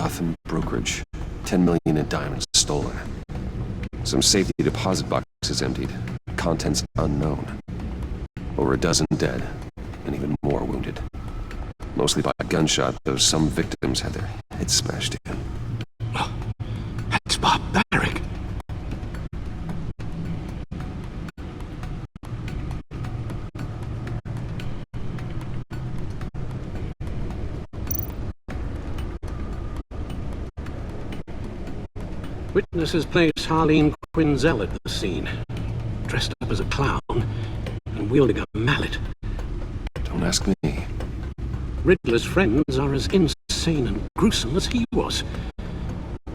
Gotham brokerage. 10 million in diamonds stolen. Some safety deposit boxes emptied. Contents unknown. Over a dozen dead, and even more wounded. Mostly by gunshot, though some victims had their heads smashed in. Oh, that's barbaric. Witnesses place Harleen Quinzel at the scene, dressed up as a clown and wielding a mallet. Don't ask me. Riddler's friends are as insane and gruesome as he was.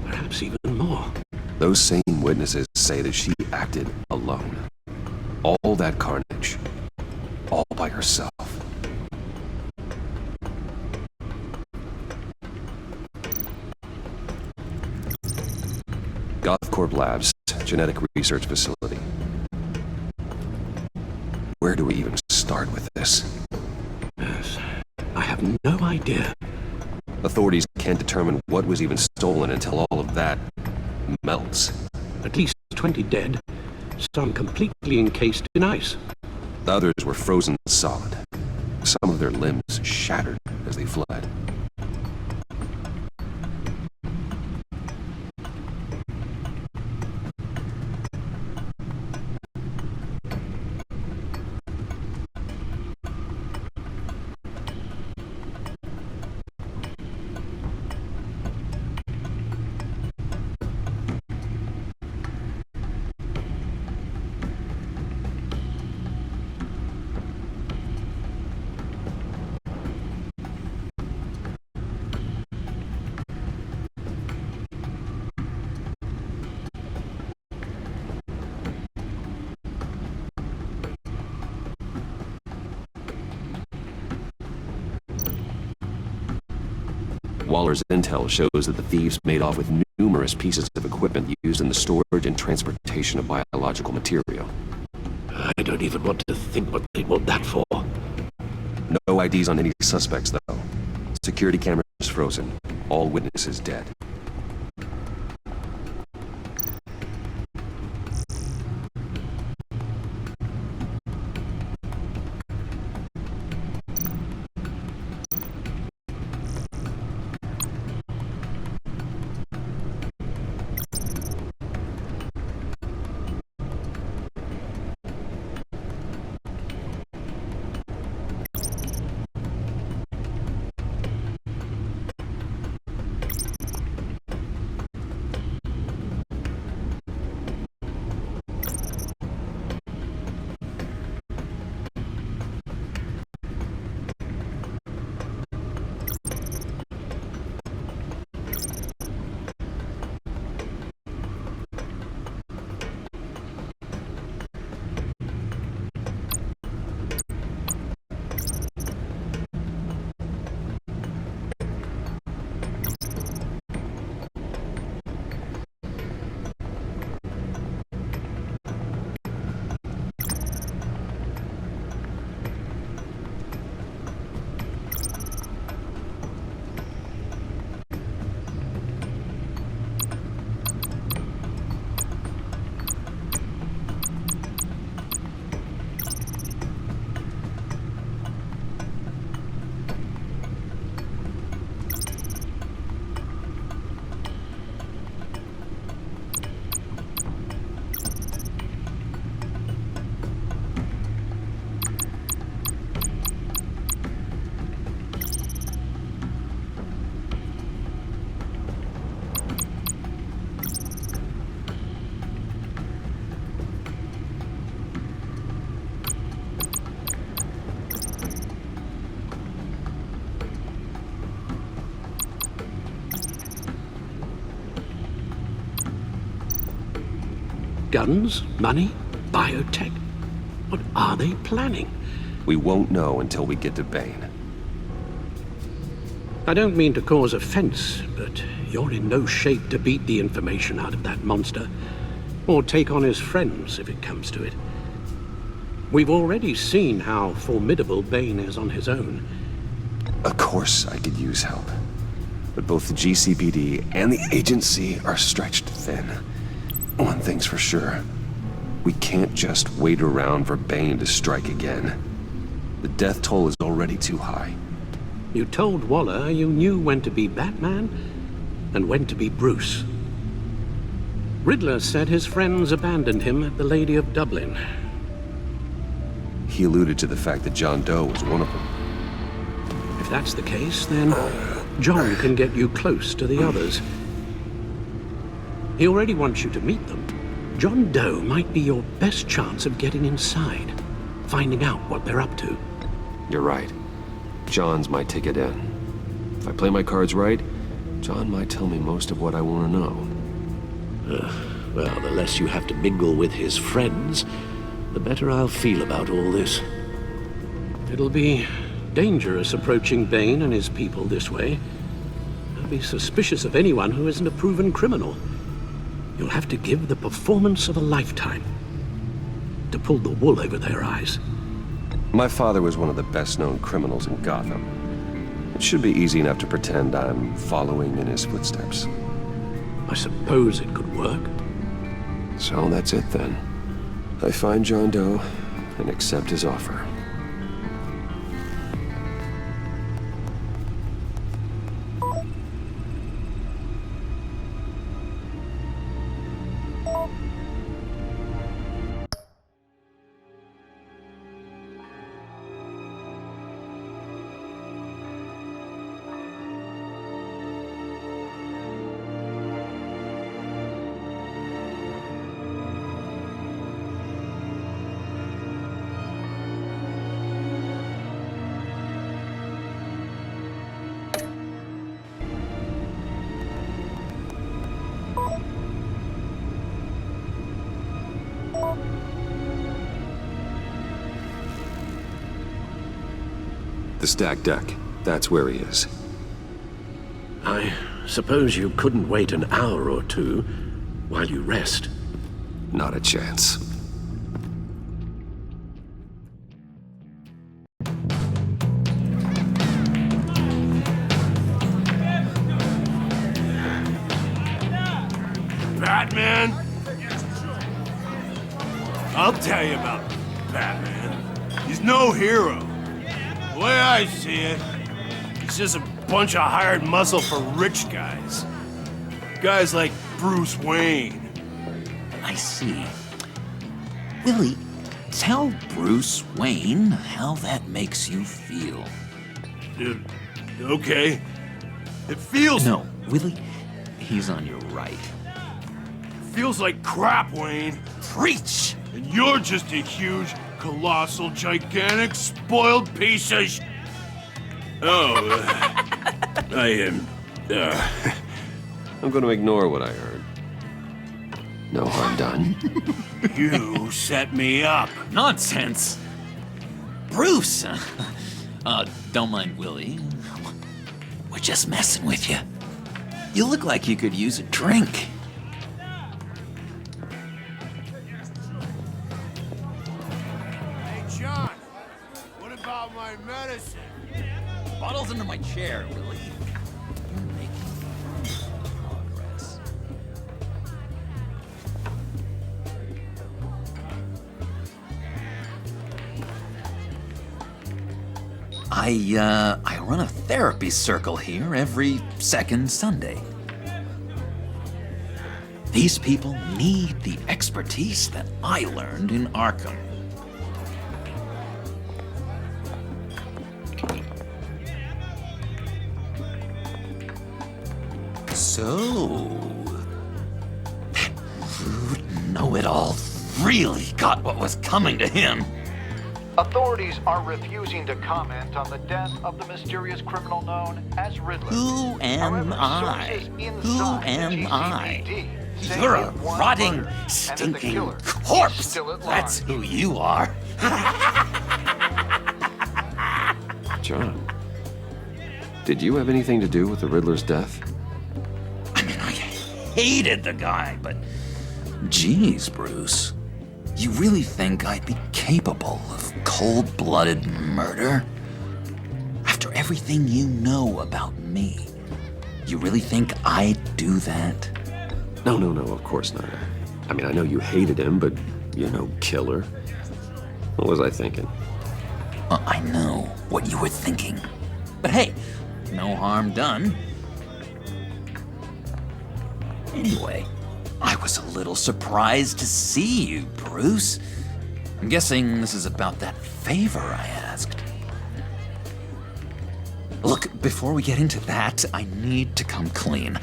Perhaps even more. Those same witnesses say that she acted alone. All that carnage. All by herself. GothCorp Labs, genetic research facility. Where do we even start with this? Yes, I have no idea. Authorities can't determine what was even stolen until all of that melts. At least 20 dead, some completely encased in ice. The others were frozen solid. Some of their limbs shattered as they fled. Waller's intel shows that the thieves made off with numerous pieces of equipment used in the storage and transportation of biological material. I don't even want to think what they want that for. No IDs on any suspects, though. Security cameras frozen. All witnesses dead. Guns, money, biotech. What are they planning? We won't know until we get to Bane. I don't mean to cause offense, but you're in no shape to beat the information out of that monster, or take on his friends if it comes to it. We've already seen how formidable Bane is on his own. Of course I could use help. But both the GCPD and the agency are stretched thin. One thing's for sure. We can't just wait around for Bane to strike again. The death toll is already too high. You told Waller you knew when to be Batman and when to be Bruce. Riddler said his friends abandoned him at the Lady of Dublin. He alluded to the fact that John Doe was one of them. If that's the case, then John can get you close to the others. He already wants you to meet them. John Doe might be your best chance of getting inside, finding out what they're up to. You're right. John's my ticket in. If I play my cards right, John might tell me most of what I want to know. Well, the less you have to mingle with his friends, the better I'll feel about all this. It'll be dangerous approaching Bane and his people this way. I'll be suspicious of anyone who isn't a proven criminal. You'll have to give the performance of a lifetime to pull the wool over their eyes. My father was one of the best-known criminals in Gotham. It should be easy enough to pretend I'm following in his footsteps. I suppose it could work. So that's it then. I find John Doe and accept his offer. The stacked deck. That's where he is. I suppose you couldn't wait an hour or two while you rest. Not a chance. Batman? I'll tell you about Batman. He's no hero. The way I see it, he's just a bunch of hired muscle for rich guys. Guys like Bruce Wayne. I see. Willie, tell Bruce Wayne how that makes you feel. Okay. It feels... No, Willie, he's on your right. feels like crap, Wayne. Preach! And you're just a huge, colossal, gigantic, spoiled piece of I am... I'm going to ignore what I heard. No harm done. You set me up. Nonsense! Bruce! Don't mind Willie. We're just messing with you. You look like you could use a drink. Hey, John. What about my medicine? Bottle's under my chair, Willie. You're making progress. I run a therapy circle here every second Sunday. These people need the expertise that I learned in Arkham. So, that rude know-it-all really got what was coming to him. Authorities are refusing to comment on the death of the mysterious criminal known as Riddler. Who am However, I? sources Who inside the am I? GCPD say You're a he was rotting, murdered, and that the stinking killer is corpse. still at That's large. who you are. John, did you have anything to do with the Riddler's death? I mean, I hated the guy, but geez, Bruce, you really think I'd be capable of cold-blooded murder? After everything you know about me? You really think I'd do that? No, of course not. I mean, I know you hated him, but you're no killer. What was I thinking? I know what you were thinking. But hey, no harm done. Anyway, I was a little surprised to see you, Bruce. I'm guessing this is about that favor I asked. Look, before we get into that, I need to come clean.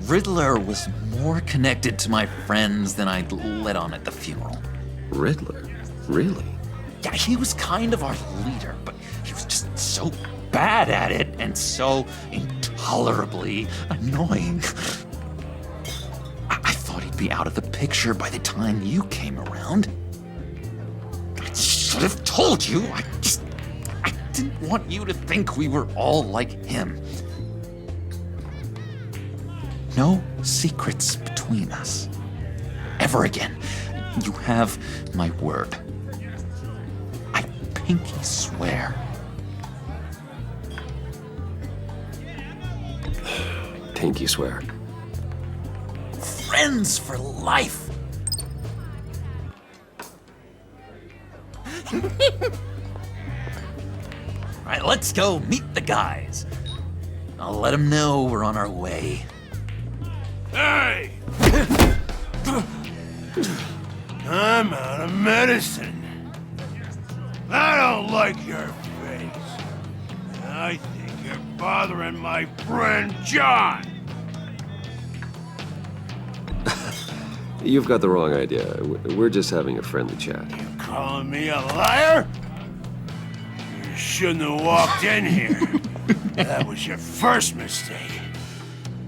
Riddler was more connected to my friends than I'd let on at the funeral. Riddler? Really? Yeah, he was kind of our leader, but he was just so bad at it and so intolerably annoying. I thought he'd be out of the picture by the time you came around. I should have told you. I didn't want you to think we were all like him. No secrets between us. Ever again. You have my word. I pinky swear. Pinky swear. Friends for life. All right, let's go meet the guys. I'll let them know we're on our way. Hey! I'm out of medicine. I don't like your face. I think you're bothering my friend John. You've got the wrong idea. We're just having a friendly chat. You calling me a liar? You shouldn't have walked in here. That was your first mistake.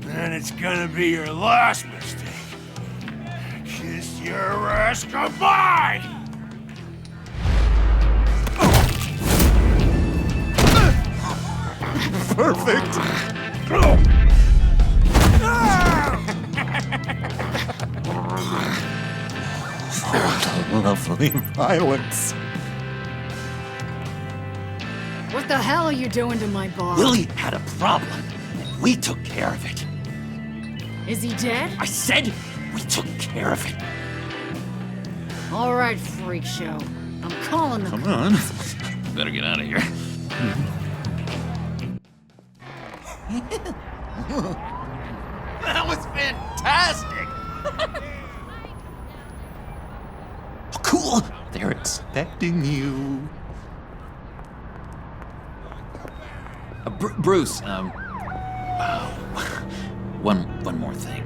And it's gonna be your last mistake. Kiss your ass goodbye! Perfect. Lovely violence. What the hell are you doing to my bar? Willie had a problem, and we took care of it. Is he dead? I said we took care of it. All right, freak show. I'm calling the... Come on. Better get out of here. That was fantastic! Oh, cool! They're expecting you. Bruce, one more thing.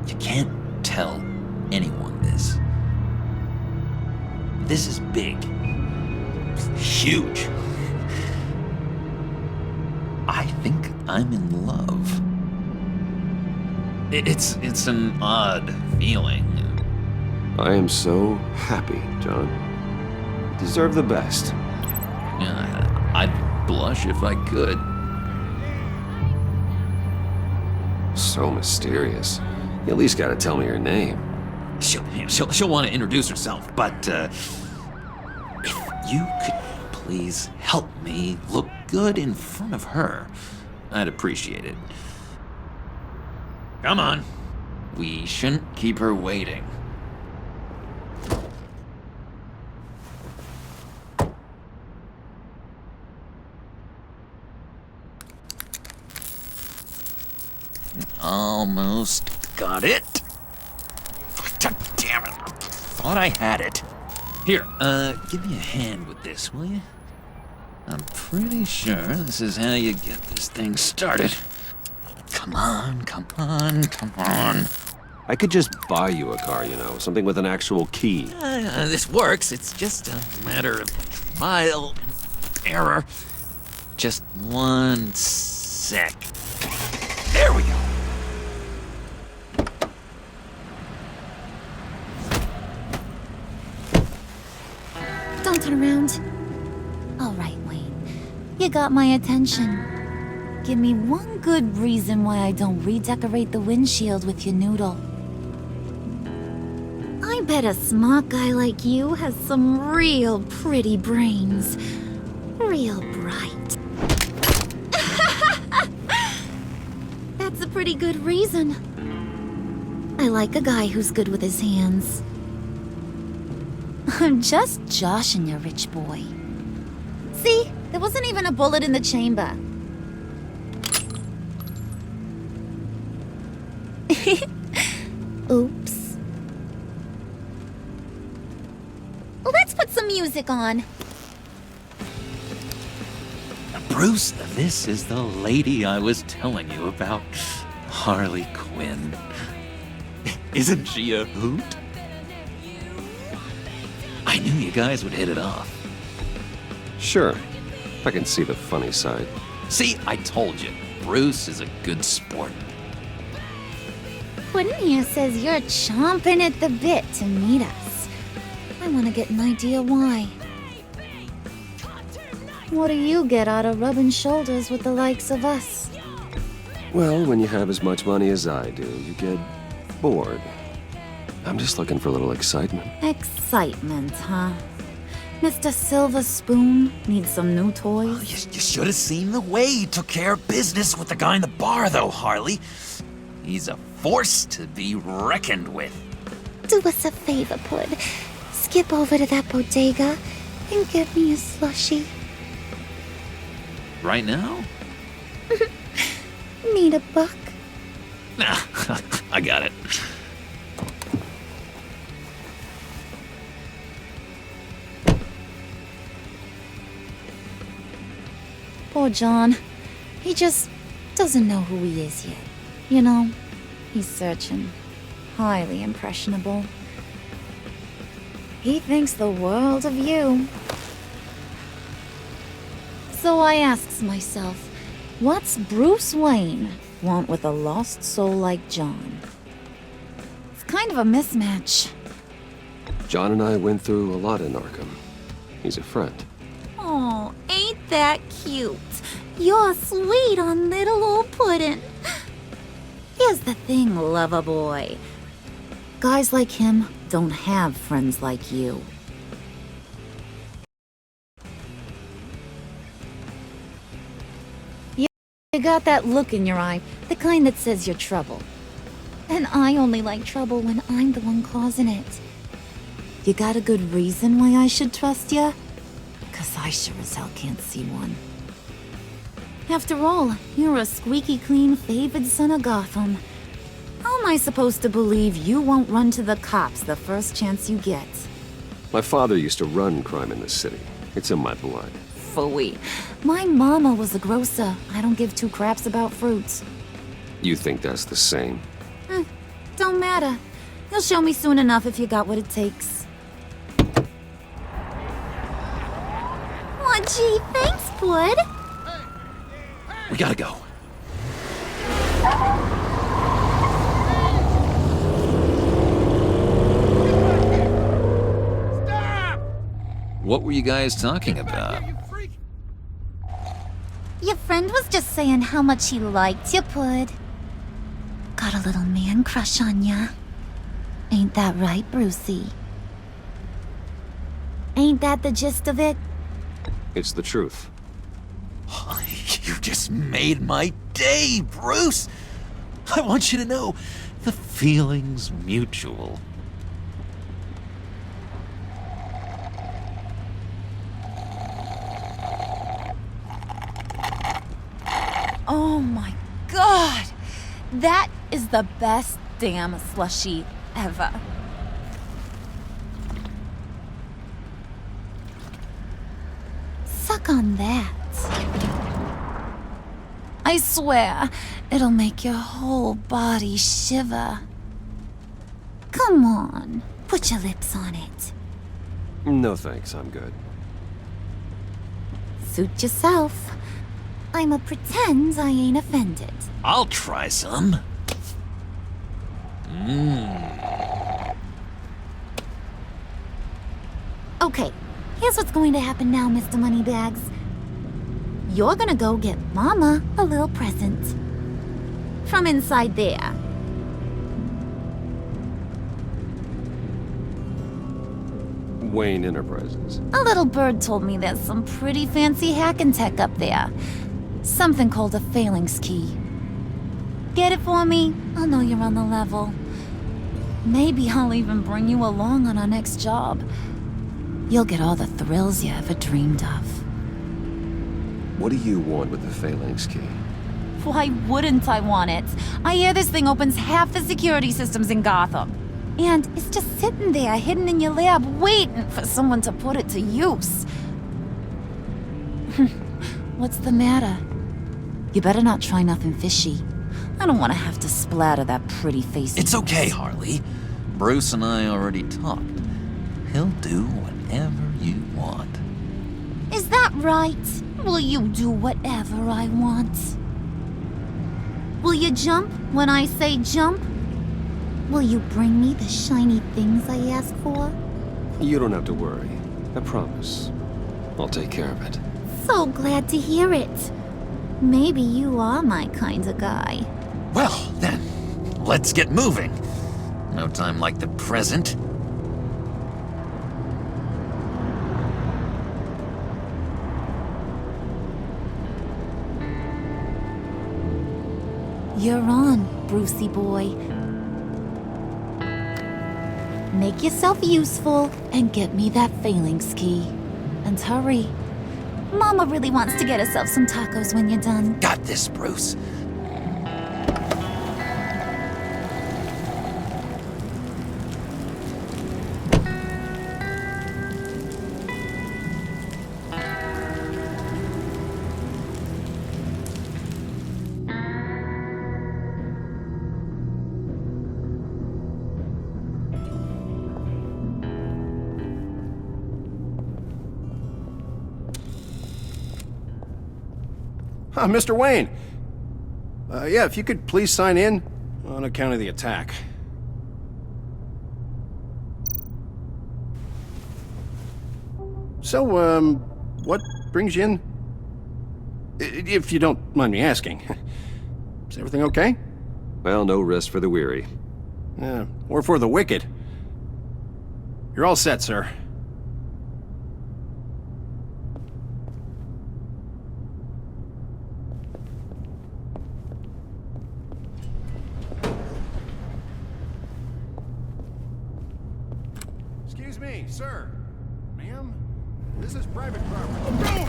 You can't tell anyone this. This is big. Huge. I think I'm in love. It's an odd feeling. I am so happy, John. You deserve the best. Yeah, I'd blush if I could. So mysterious. You at least gotta tell me your name. She'll want to introduce herself, but if you could please help me look good in front of her, I'd appreciate it. Come on. We shouldn't keep her waiting. Almost got it. God damn it. I thought I had it. Here, give me a hand with this, will you? I'm pretty sure this is how you get this thing started. Come on, come on, come on. I could just buy you a car, you know, something with an actual key. This works. It's just a matter of trial and error. Just one sec. There we go. Don't turn around. All right, Wayne. You got my attention. Give me one good reason why I don't redecorate the windshield with your noodle. I bet a smart guy like you has some real pretty brains. Real bright. pretty good reason. I like a guy who's good with his hands. I'm just joshing you, rich boy. See? There wasn't even a bullet in the chamber. Oops. Let's put some music on. Bruce, this is the lady I was telling you about. Harley Quinn. Isn't she a hoot? I knew you guys would hit it off. Sure. I can see the funny side. See, I told you. Bruce is a good sport. Puddin' here says you're chomping at the bit to meet us. I want to get an idea why. What do you get out of rubbing shoulders with the likes of us? Well, when you have as much money as I do, you get bored. I'm just looking for a little excitement. Excitement, huh? Mr. Silver Spoon needs some new toys? You should have seen the way he took care of business with the guy in the bar, though, Harley. He's a force to be reckoned with. Do us a favor, Pud. Skip over to that bodega and get me a slushie. Right now? Need a buck? Nah, I got it. Poor John. He just doesn't know who he is yet. You know, he's searching. Highly impressionable. He thinks the world of you. So I asks myself, what's Bruce Wayne want with a lost soul like John? It's kind of a mismatch. John and I went through a lot in Arkham. He's a friend. Oh, ain't that cute? You're sweet on little old Puddin'. Here's the thing, lover boy. Guys like him don't have friends like you. You got that look in your eye, the kind that says you're trouble. And I only like trouble when I'm the one causing it. You got a good reason why I should trust you? 'Cause I sure as hell can't see one. After all, you're a squeaky clean favored son of Gotham. How am I supposed to believe you won't run to the cops the first chance you get? My father used to run crime in this city. It's in my blood. Phooey. My mama was a grocer. I don't give two craps about fruits. You think that's the same? Don't matter. You'll show me soon enough if you got what it takes. Aw, gee, thanks, Bud. We gotta go. What were you guys talking about? Your friend was just saying how much he liked you, Pud. Got a little man crush on ya. Ain't that right, Brucey? Ain't that the gist of it? It's the truth. You just made my day, Bruce! I want you to know, the feeling's mutual. Oh my god! That is the best damn slushie ever. Suck on that. I swear, it'll make your whole body shiver. Come on, put your lips on it. No thanks, I'm good. Suit yourself. I'ma pretend I ain't offended. I'll try some. Okay, here's what's going to happen now, Mr. Moneybags. You're gonna go get Mama a little present. From inside there. Wayne Enterprises. A little bird told me there's some pretty fancy hacking tech up there. Something called a phalanx key. Get it for me? I'll know you're on the level. Maybe I'll even bring you along on our next job. You'll get all the thrills you ever dreamed of. What do you want with the Phalanx key? Why wouldn't I want it? I hear this thing opens half the security systems in Gotham. And it's just sitting there, hidden in your lab, waiting for someone to put it to use. What's the matter? You better not try nothing fishy. I don't want to have to splatter that pretty face. It's okay, Harley. Bruce and I already talked. He'll do whatever you want. Is that right? Will you do whatever I want? Will you jump when I say jump? Will you bring me the shiny things I ask for? You don't have to worry. I promise. I'll take care of it. So glad to hear it. Maybe you are my kind of guy. Well, then, let's get moving. No time like the present. You're on, Brucey boy. Make yourself useful and get me that Phalanx key. And hurry. Mama really wants to get herself some tacos when you're done. Got this, Bruce. Mr. Wayne. Yeah, if you could please sign in on account of the attack. So, what brings you in? If you don't mind me asking. Is everything okay? Well, no rest for the weary. Or for the wicked. You're all set, sir. Excuse me, sir. Ma'am? This is private property.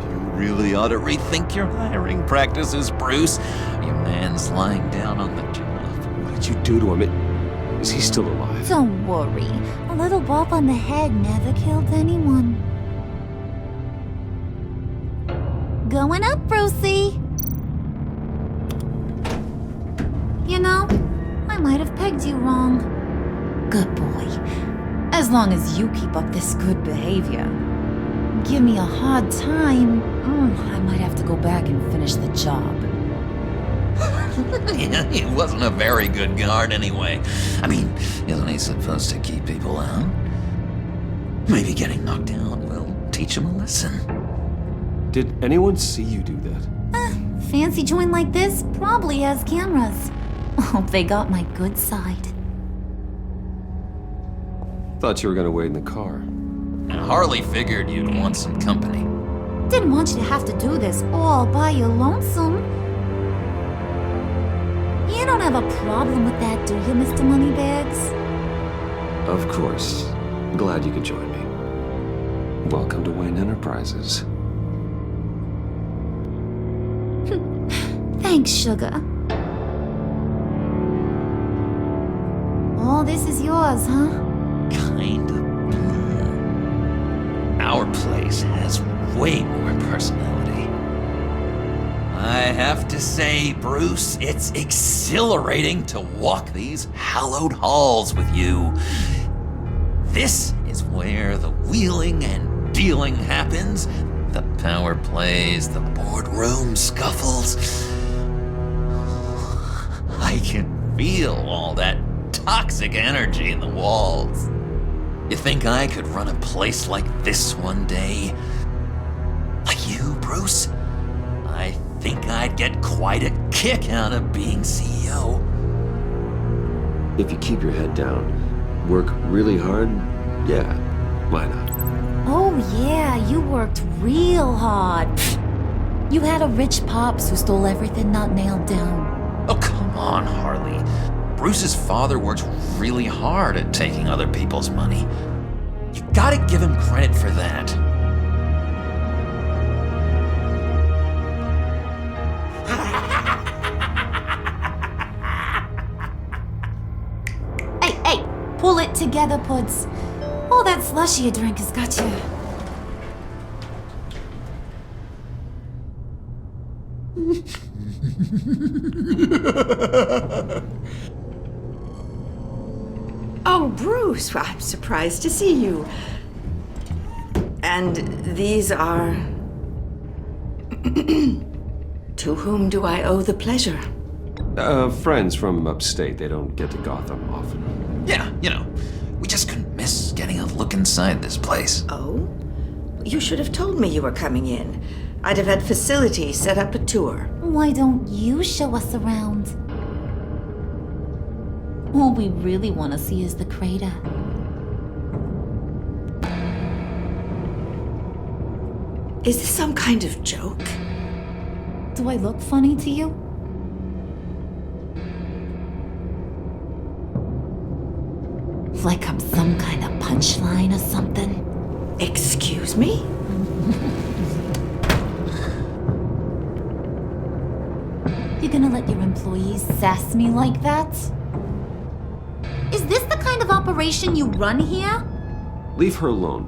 You really ought to rethink your hiring practices, Bruce. Your man's lying down on the job. What did you do to him? Is he still alive? Don't worry. A little bump on the head never killed anyone. Going up, Brucey. You know, I might have pegged you wrong. Good boy. As long as you keep up this good behavior. Give me a hard time, I might have to go back and finish the job. Yeah, he wasn't a very good guard anyway. I mean, isn't he supposed to keep people out? Maybe getting knocked out will teach him a lesson. Did anyone see you do that? Fancy joint like this probably has cameras. Hope they got my good side. Thought you were gonna wait in the car. Harley figured you'd want some company. Didn't want you to have to do this all by your lonesome. You don't have a problem with that, do you, Mr. Moneybags? Of course. Glad you could join me. Welcome to Wayne Enterprises. Thanks, sugar. All this is yours, huh? Kind of. Our place has way more personality. I have to say, Bruce, it's exhilarating to walk these hallowed halls with you. This is where the wheeling and dealing happens, the power plays, the boardroom scuffles. I can feel all that toxic energy in the walls. You think I could run a place like this one day? Like you, Bruce? I think I'd get quite a kick out of being CEO. If you keep your head down, work really hard, yeah, why not? Oh yeah, you worked real hard. You had a rich pops who stole everything not nailed down. Oh, come on, Harley. Bruce's father works really hard at taking other people's money. You gotta give him credit for that. Hey, pull it together, Puds. All that slushy you drink has got you. Oh, Bruce, I'm surprised to see you. And these are... To whom do I owe the pleasure? Friends from upstate. They don't get to Gotham often. Yeah, we just couldn't miss getting a look inside this place. Oh? You should have told me you were coming in. I'd have had facilities set up a tour. Why don't you show us around? All we really want to see is the crater. Is this some kind of joke? Do I look funny to you? Like I'm some kind of punchline or something? Excuse me? You gonna let your employees sass me like that? Is this the kind of operation you run here? Leave her alone.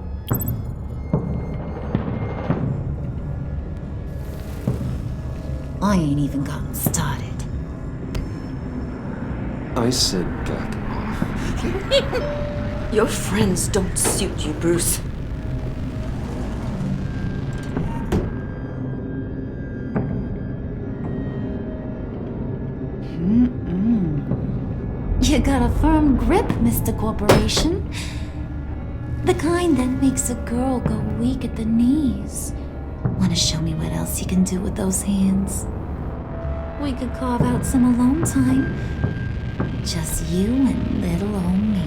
I ain't even gotten started. I said back off. Your friends don't suit you, Bruce. You got a firm grip, Mr. Corporation. The kind that makes a girl go weak at the knees. Wanna show me what else you can do with those hands? We could carve out some alone time. Just you and little old me.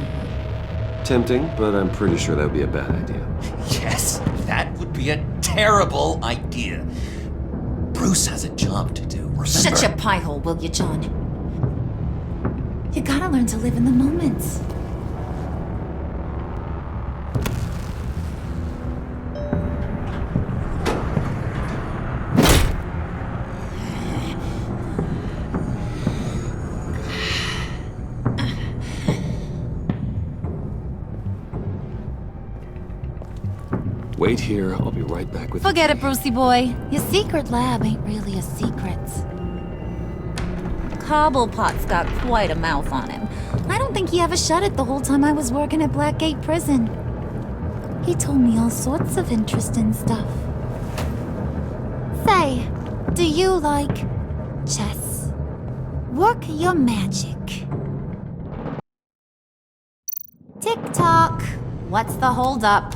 Tempting, but I'm pretty sure that would be a bad idea. Yes, that would be a terrible idea. Bruce has a job to do, remember? Shut your pie hole, will you, John? You gotta learn to live in the moment. Wait here, I'll be right back with Forget it, Brucey boy. Your secret lab ain't really a secret. Cobblepot's got quite a mouth on him. I don't think he ever shut it the whole time I was working at Blackgate Prison. He told me all sorts of interesting stuff. Say, do you like chess? Work your magic. Tick-tock. What's the holdup?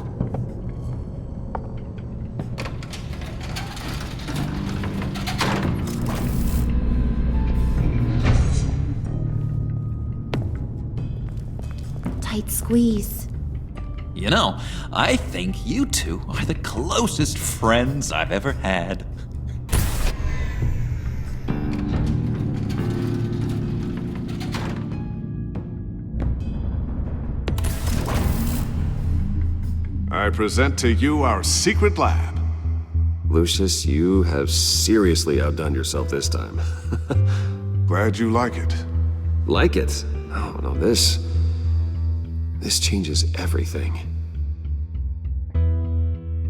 Tight squeeze. I think you two are the closest friends I've ever had. I present to you our secret lab. Lucius, you have seriously outdone yourself this time. Glad you like it. Like it? Oh, no, this changes everything.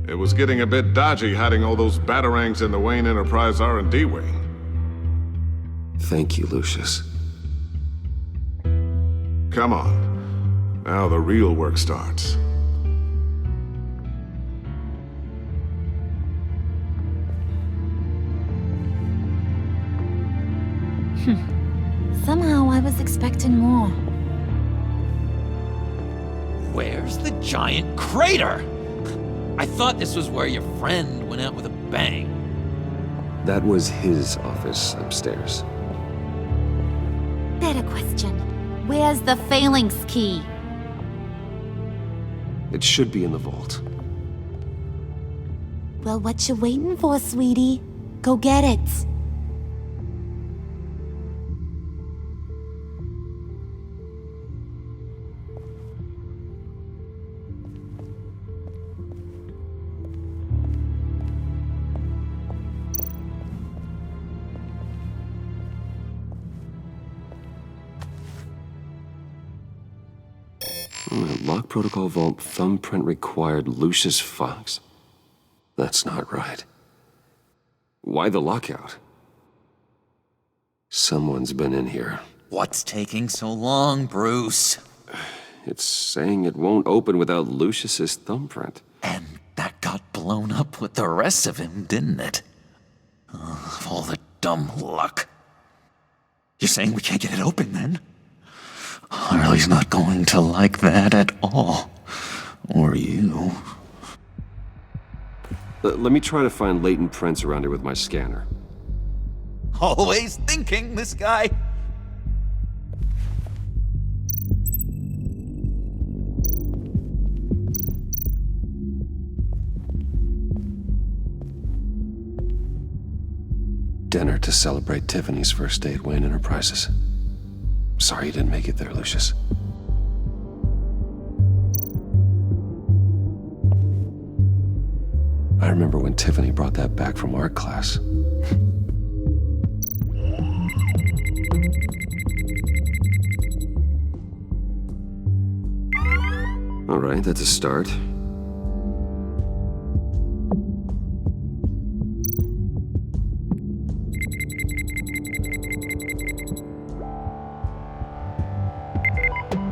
It was getting a bit dodgy hiding all those batarangs in the Wayne Enterprise R&D wing. Thank you, Lucius. Come on. Now the real work starts. Somehow I was expecting more. Where's the giant crater? I thought this was where your friend went out with a bang. That was his office upstairs. Better question. Where's the phalanx key? It should be in the vault. Well, what you waiting for, sweetie? Go get it. Lock protocol vault thumbprint required Lucius Fox. That's not right. Why the lockout? Someone's been in here. What's taking so long, Bruce? It's saying it won't open without Lucius's thumbprint. And that got blown up with the rest of him, didn't it? Of all the dumb luck. You're saying we can't get it open, then? Harley's not going to like that at all. Or you. Let me try to find latent prints around here with my scanner. Always thinking, this guy. Dinner to celebrate Tiffany's first day at Wayne Enterprises. Sorry you didn't make it there, Lucius. I remember when Tiffany brought that back from art class. All right, that's a start.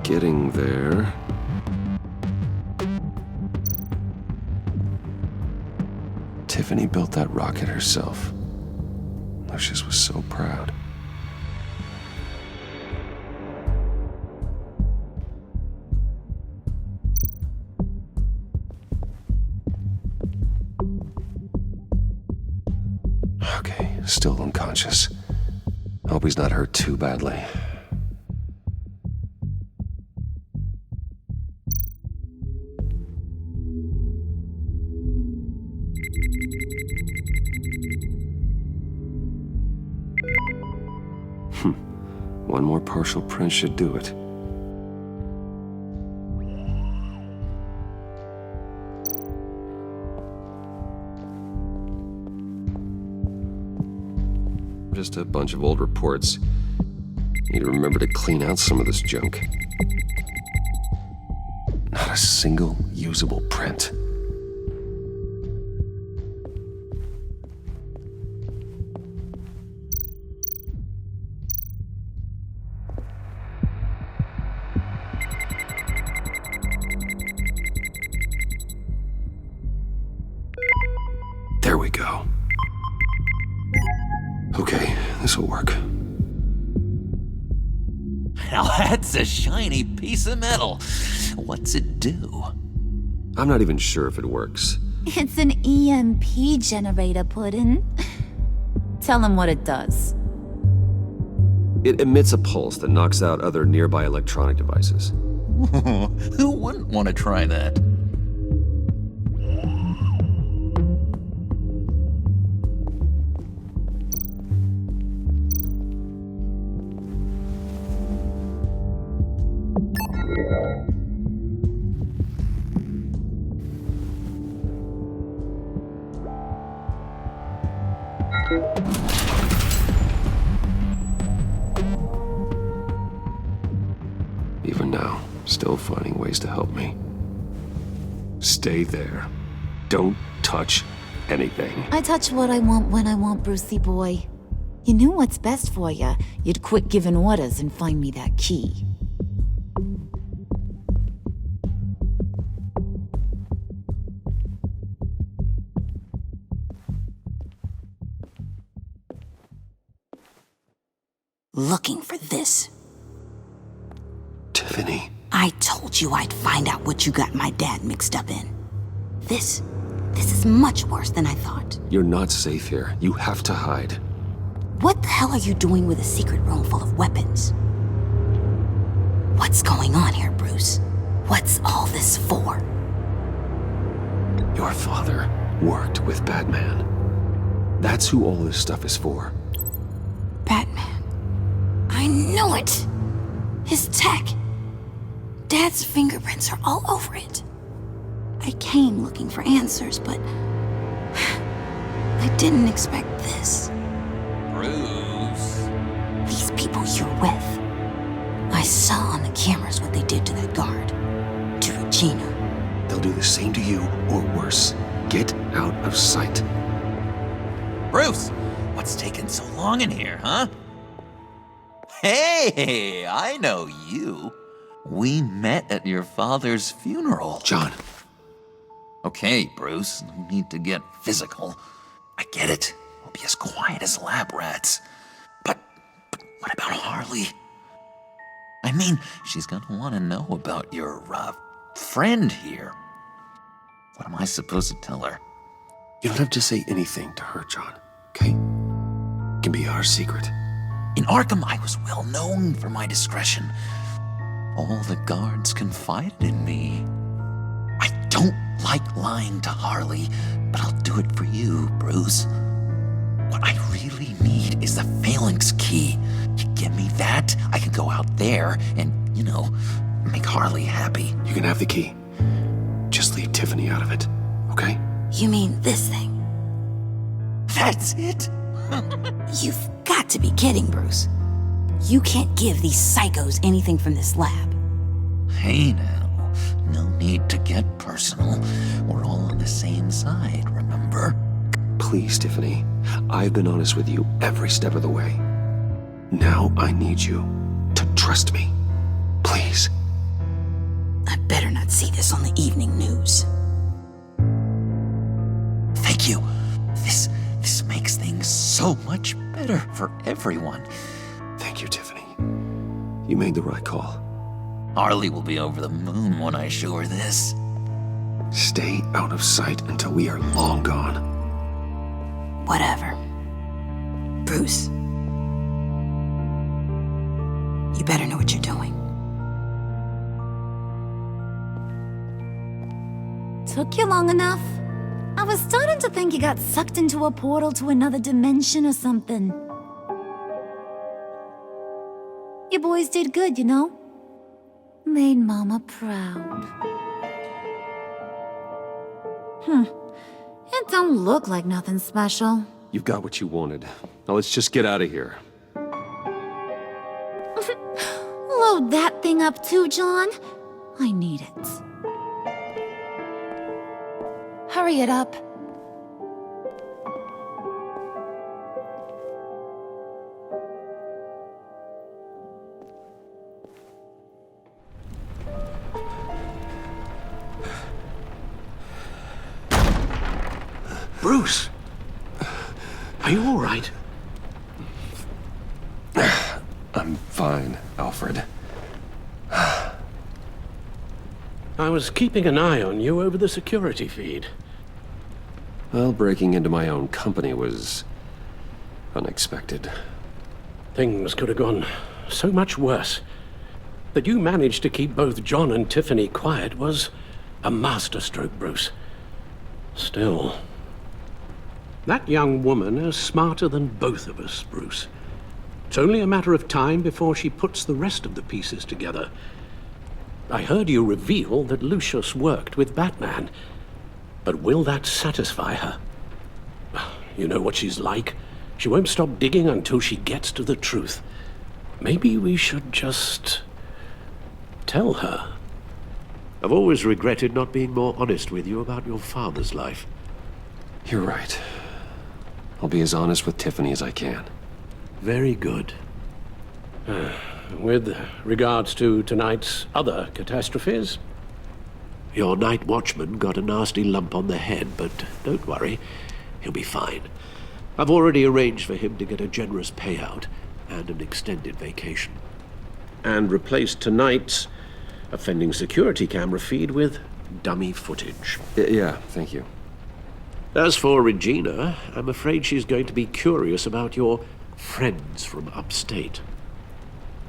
Getting there. Tiffany built that rocket herself. Lucius was so proud. Okay, still unconscious. Hope he's not hurt too badly. One more partial print should do it. Just a bunch of old reports. Need to remember to clean out some of this junk. Not a single usable print. There we go. Okay, this'll work. Now that's a shiny piece of metal. What's it do? I'm not even sure if it works. It's an EMP generator, Puddin'. Tell him what it does. It emits a pulse that knocks out other nearby electronic devices. Who wouldn't want to try that? Even now, still finding ways to help me. Stay there. Don't touch anything. I touch what I want when I want, Brucey boy. You knew what's best for you. You'd quit giving orders and find me that key. Looking for this. Tiffany. I told you I'd find out what you got my dad mixed up in. This is much worse than I thought. You're not safe here. You have to hide. What the hell are you doing with a secret room full of weapons? What's going on here, Bruce? What's all this for? Your father worked with Batman. That's who all this stuff is for. Batman. I knew it! His tech. Dad's fingerprints are all over it. I came looking for answers, but I didn't expect this. Bruce. These people you're with. I saw on the cameras what they did to that guard. To Regina. They'll do the same to you, or worse. Get out of sight. Bruce, what's taking so long in here, huh? Hey, I know you. We met at your father's funeral. John. Okay, Bruce, no need to get physical. I get it. We'll be as quiet as lab rats. But what about Harley? I mean, she's gonna want to know about your, friend here. What am I supposed to tell her? You don't have to say anything to her, John, okay? It can be our secret. In Arkham, I was well known for my discretion. All the guards confided in me. I don't like lying to Harley, but I'll do it for you, Bruce. What I really need is the phalanx key. You give me that, I can go out there and, make Harley happy. You can have the key. Just leave Tiffany out of it, okay? You mean this thing? That's it? You've got to be kidding, Bruce. You can't give these psychos anything from this lab. Hey now, no need to get personal. We're all on the same side, remember? Please, Tiffany. I've been honest with you every step of the way. Now I need you to trust me. Please. I better not see this on the evening news. Thank you. This makes things so much better for everyone. Thank you, Tiffany. You made the right call. Harley will be over the moon when I show her this. Stay out of sight until we are long gone. Whatever. Bruce. You better know what you're doing. Took you long enough? I was starting to think you got sucked into a portal to another dimension or something. You boys did good, you know? Made Mama proud. It don't look like nothing special. You've got what you wanted. Now let's just get out of here. Load that thing up too, John. I need it. Hurry it up. Bruce! Are you all right? I'm fine, Alfred. I was keeping an eye on you over the security feed. Well, breaking into my own company was unexpected. Things could have gone so much worse. That you managed to keep both John and Tiffany quiet was a masterstroke, Bruce. Still, that young woman is smarter than both of us, Bruce. It's only a matter of time before she puts the rest of the pieces together. I heard you reveal that Lucius worked with Batman. But will that satisfy her? You know what she's like. She won't stop digging until she gets to the truth. Maybe we should just tell her. I've always regretted not being more honest with you about your father's life. You're right. I'll be as honest with Tiffany as I can. Very good. With regards to tonight's other catastrophes, your night watchman got a nasty lump on the head, but don't worry, he'll be fine. I've already arranged for him to get a generous payout and an extended vacation. And replaced tonight's offending security camera feed with dummy footage. Yeah, thank you. As for Regina, I'm afraid she's going to be curious about your friends from upstate.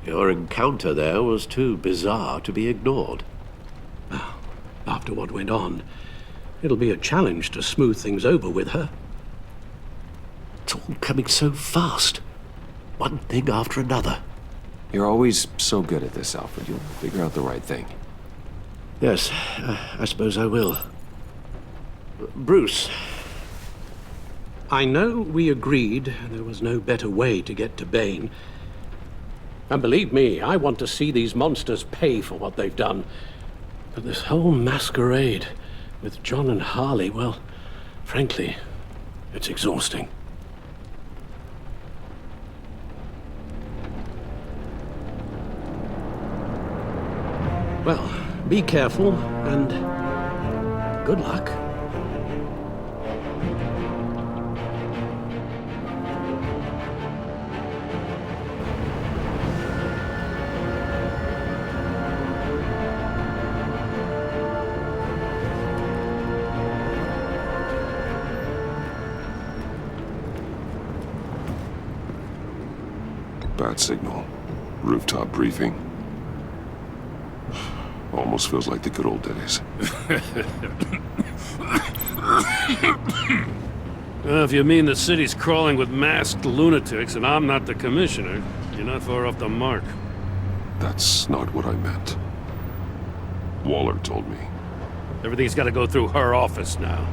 Your encounter there was too bizarre to be ignored. After what went on, it'll be a challenge to smooth things over with her. coming so fast. One thing after another. You're always so good at this, Alfred. You'll figure out the right thing. Yes, I suppose I will. Bruce, I know we agreed there was no better way to get to Bane. And believe me, I want to see these monsters pay for what they've done. But this whole masquerade with John and Harley, well, frankly, it's exhausting. Well, be careful and good luck. Bat signal. Rooftop briefing. Almost feels like the good old days. If you mean the city's crawling with masked lunatics and I'm not the commissioner, you're not far off the mark. That's not what I meant. Waller told me. Everything's got to go through her office now.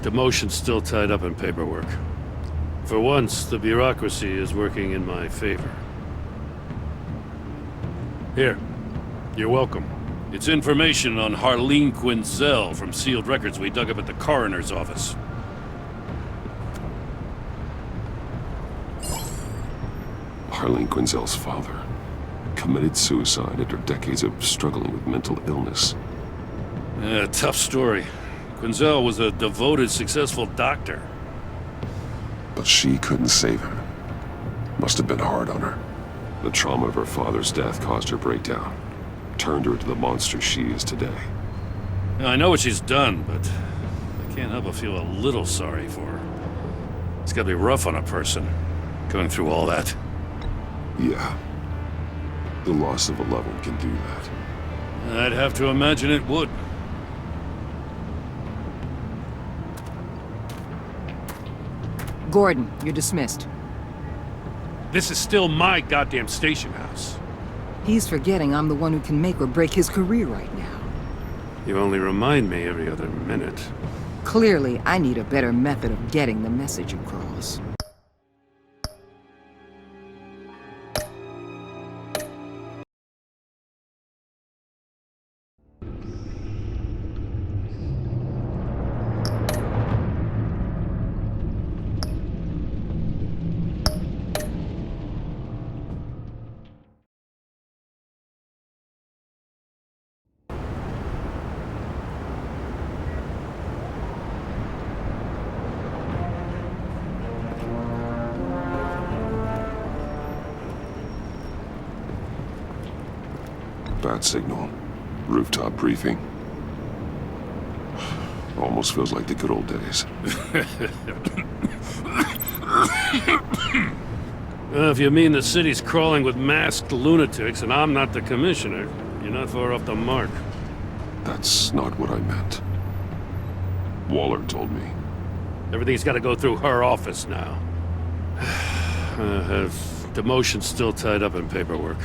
Demotion's still tied up in paperwork. For once, the bureaucracy is working in my favor. Here. You're welcome. It's information on Harleen Quinzel from sealed records we dug up at the coroner's office. Harleen Quinzel's father committed suicide after decades of struggling with mental illness. Yeah, tough story. Quinzel was a devoted, successful doctor. But she couldn't save him. Must have been hard on her. The trauma of her father's death caused her breakdown. Turned her into the monster she is today. Now, I know what she's done, but I can't help but feel a little sorry for her. It's gotta be rough on a person, going through all that. Yeah. The loss of a loved one can do that. I'd have to imagine it would. Gordon, you're dismissed. This is still my goddamn station house. He's forgetting I'm the one who can make or break his career right now. You only remind me every other minute. Clearly, I need a better method of getting the message across. Bat signal. Rooftop briefing. Almost feels like the good old days. If you mean the city's crawling with masked lunatics and I'm not the commissioner, you're not far off the mark. That's not what I meant. Waller told me. Everything's got to go through her office now. Demotion's still tied up in paperwork.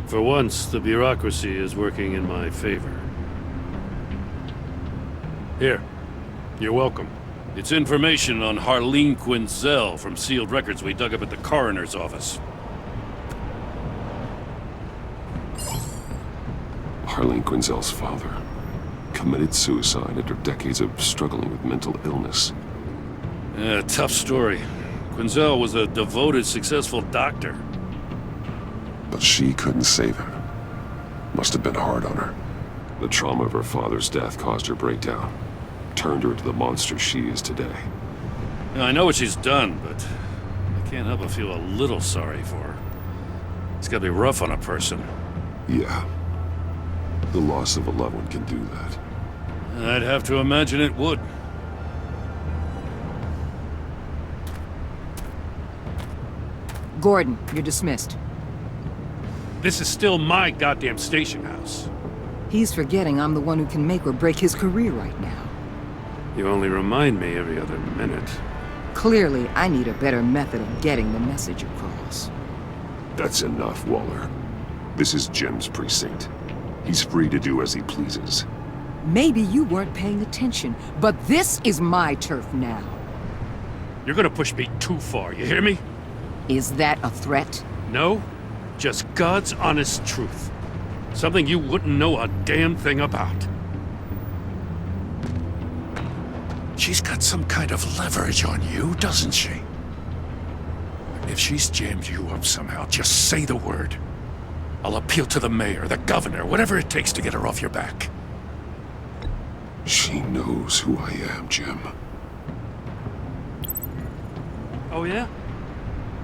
For once, the bureaucracy is working in my favor. Here. You're welcome. It's information on Harleen Quinzel from sealed records we dug up at the coroner's office. Harleen Quinzel's father committed suicide after decades of struggling with mental illness. Yeah, tough story. Quinzel was a devoted, successful doctor. But she couldn't save him. Must have been hard on her. The trauma of her father's death caused her breakdown. Turned her into the monster she is today. Now, I know what she's done, but I can't help but feel a little sorry for her. It's gotta be rough on a person. Yeah. The loss of a loved one can do that. I'd have to imagine it would. Gordon, you're dismissed. This is still my goddamn station house. He's forgetting I'm the one who can make or break his career right now. You only remind me every other minute. Clearly, I need a better method of getting the message across. That's enough, Waller. This is Jim's precinct. He's free to do as he pleases. Maybe you weren't paying attention, but this is my turf now. You're gonna push me too far, you hear me? Is that a threat? No, just God's honest truth. Something you wouldn't know a damn thing about. She's got some kind of leverage on you, doesn't she? If she's jammed you up somehow, just say the word. I'll appeal to the mayor, the governor, whatever it takes to get her off your back. She knows who I am, Jim. Oh yeah?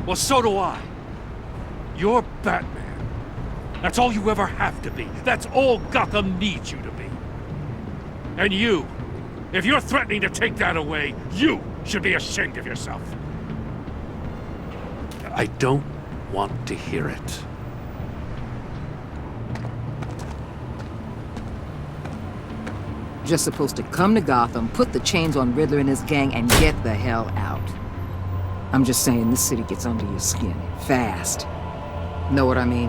Well, so do I. You're Batman. That's all you ever have to be. That's all Gotham needs you to be. And you, if you're threatening to take that away, you should be ashamed of yourself. I don't want to hear it. Just supposed to come to Gotham, put the chains on Riddler and his gang, and get the hell out. I'm just saying, this city gets under your skin. Fast. Know what I mean?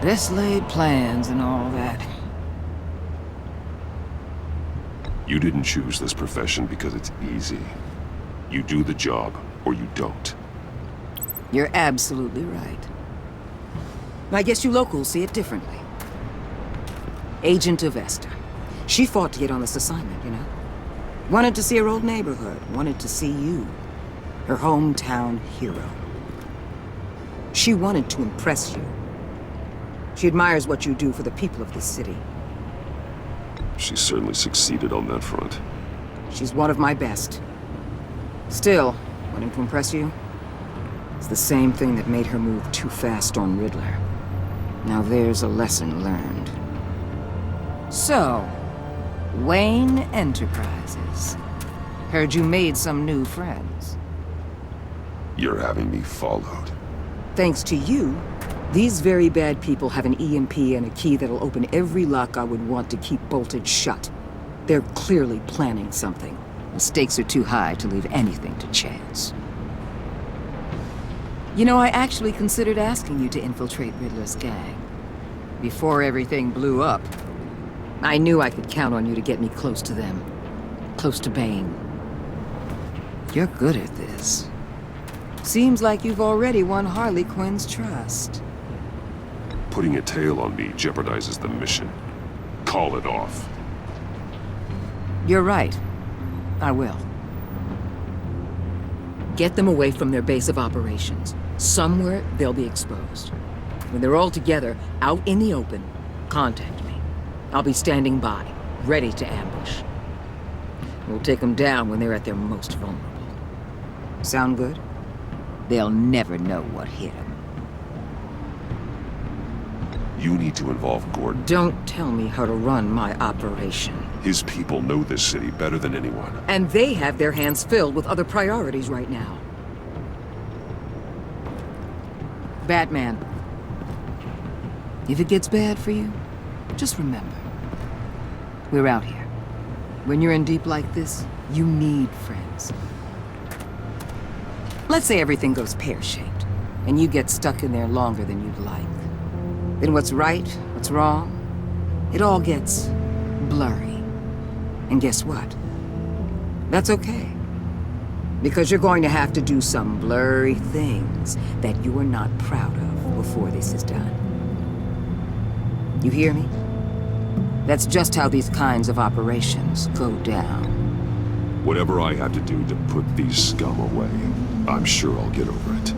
Best laid plans and all that. You didn't choose this profession because it's easy. You do the job, or you don't. You're absolutely right. I guess you locals see it differently. Agent of Esther. She fought to get on this assignment, you know? Wanted to see her old neighborhood. Wanted to see you. Her hometown hero. She wanted to impress you. She admires what you do for the people of this city. She certainly succeeded on that front. She's one of my best. Still, wanting to impress you? It's the same thing that made her move too fast on Riddler. Now there's a lesson learned. So, Wayne Enterprises. Heard you made some new friends. You're having me followed. Thanks to you, these very bad people have an EMP and a key that'll open every lock I would want to keep bolted shut. They're clearly planning something. The stakes are too high to leave anything to chance. You know, I actually considered asking you to infiltrate Riddler's gang. Before everything blew up, I knew I could count on you to get me close to them. Close to Bane. You're good at this. Seems like you've already won Harley Quinn's trust. Putting a tail on me jeopardizes the mission. Call it off. You're right. I will. Get them away from their base of operations. Somewhere they'll be exposed. When they're all together, out in the open, contact me. I'll be standing by, ready to ambush. We'll take them down when they're at their most vulnerable. Sound good? They'll never know what hit them. You need to involve Gordon. Don't tell me how to run my operation. His people know this city better than anyone. And they have their hands filled with other priorities right now. Batman. If it gets bad for you, just remember. We're out here. When you're in deep like this, you need friends. Let's say everything goes pear-shaped, and you get stuck in there longer than you'd like. Then what's right, what's wrong, it all gets blurry. And guess what? That's okay. Because you're going to have to do some blurry things that you are not proud of before this is done. You hear me? That's just how these kinds of operations go down. Whatever I have to do to put these scum away, I'm sure I'll get over it.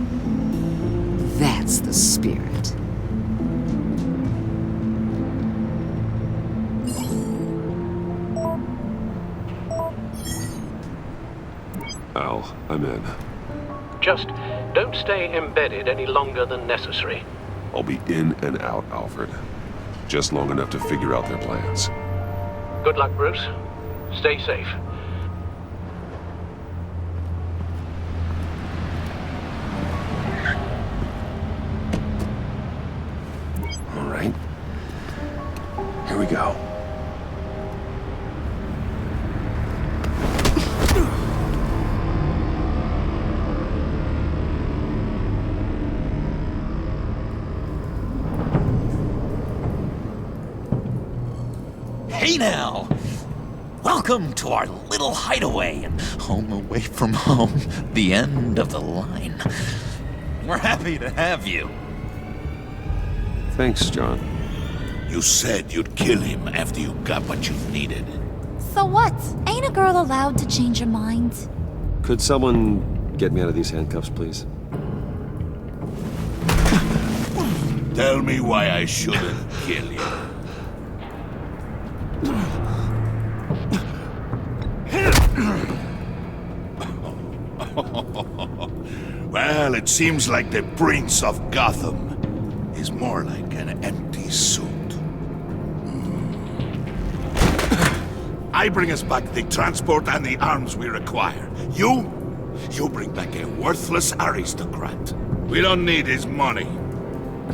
That's the spirit. Al, I'm in. Just don't stay embedded any longer than necessary. I'll be in and out, Alfred. Just long enough to figure out their plans. Good luck, Bruce. Stay safe. All right. Here we go. Welcome to our little hideaway and home away from home, the end of the line. We're happy to have you. Thanks, John. You said you'd kill him after you got what you needed. So what? Ain't a girl allowed to change her mind? Could someone get me out of these handcuffs, please? Tell me why I shouldn't kill you. Well, it seems like the Prince of Gotham is more like an empty suit. I bring us back the transport and the arms we require. You bring back a worthless aristocrat. We don't need his money.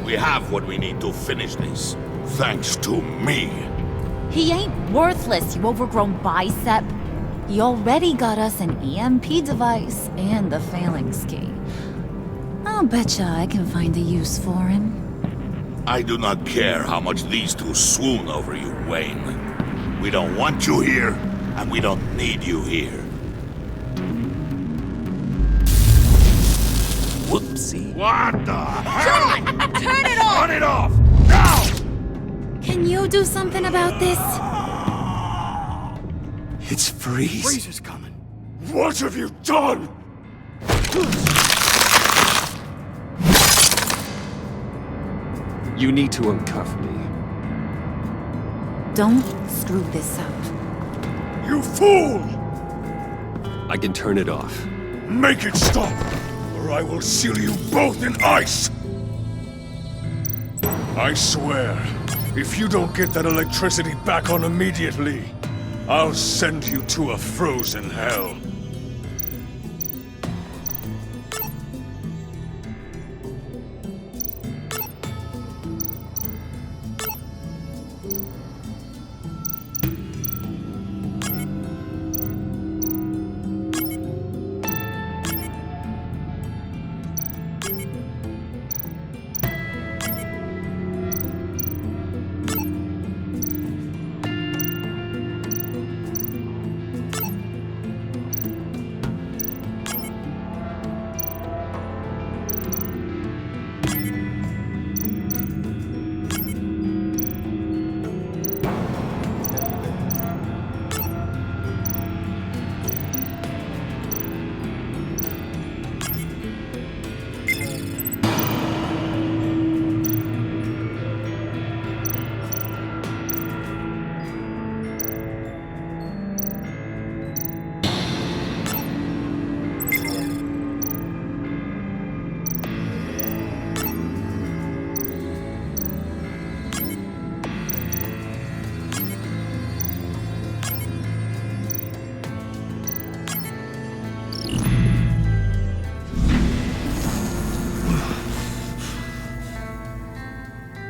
We have what we need to finish this, thanks to me. He ain't worthless, you overgrown bicep. He already got us an EMP device and the phalanx key. I'll betcha I can find a use for him. I do not care how much these two swoon over you, Wayne. We don't want you here, and we don't need you here. Whoopsie. What the hell? John! Turn it off! Turn it off! Now! Can you do something about this? It's Freeze. Freeze is coming. What have you done? You need to uncuff me. Don't screw this up. You fool! I can turn it off. Make it stop, or I will seal you both in ice! I swear, if you don't get that electricity back on immediately, I'll send you to a frozen hell.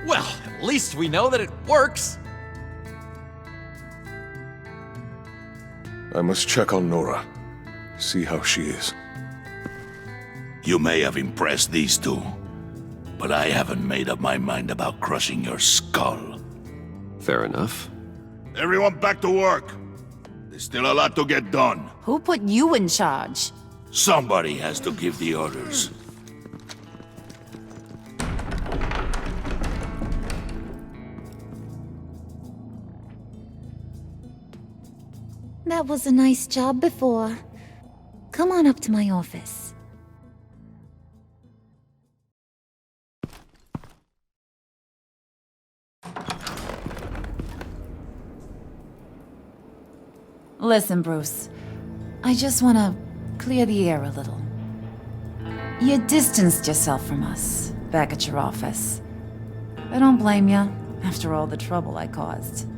Well, at least we know that it works. I must check on Nora. See how she is. You may have impressed these two, but I haven't made up my mind about crushing your skull. Fair enough. Everyone back to work. There's still a lot to get done. Who put you in charge? Somebody has to give the orders. That was a nice job before. Come on up to my office. Listen, Bruce. I just want to clear the air a little. You distanced yourself from us back at your office. I don't blame you, after all the trouble I caused.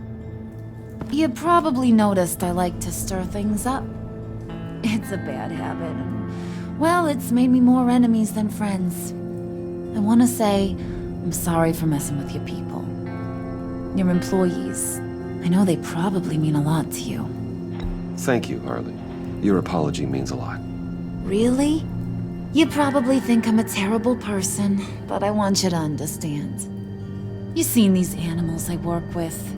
You probably noticed I like to stir things up. It's a bad habit, and, well, it's made me more enemies than friends. I want to say I'm sorry for messing with your people. Your employees. I know they probably mean a lot to you. Thank you, Harley. Your apology means a lot. Really? You probably think I'm a terrible person, but I want you to understand. You've seen these animals I work with.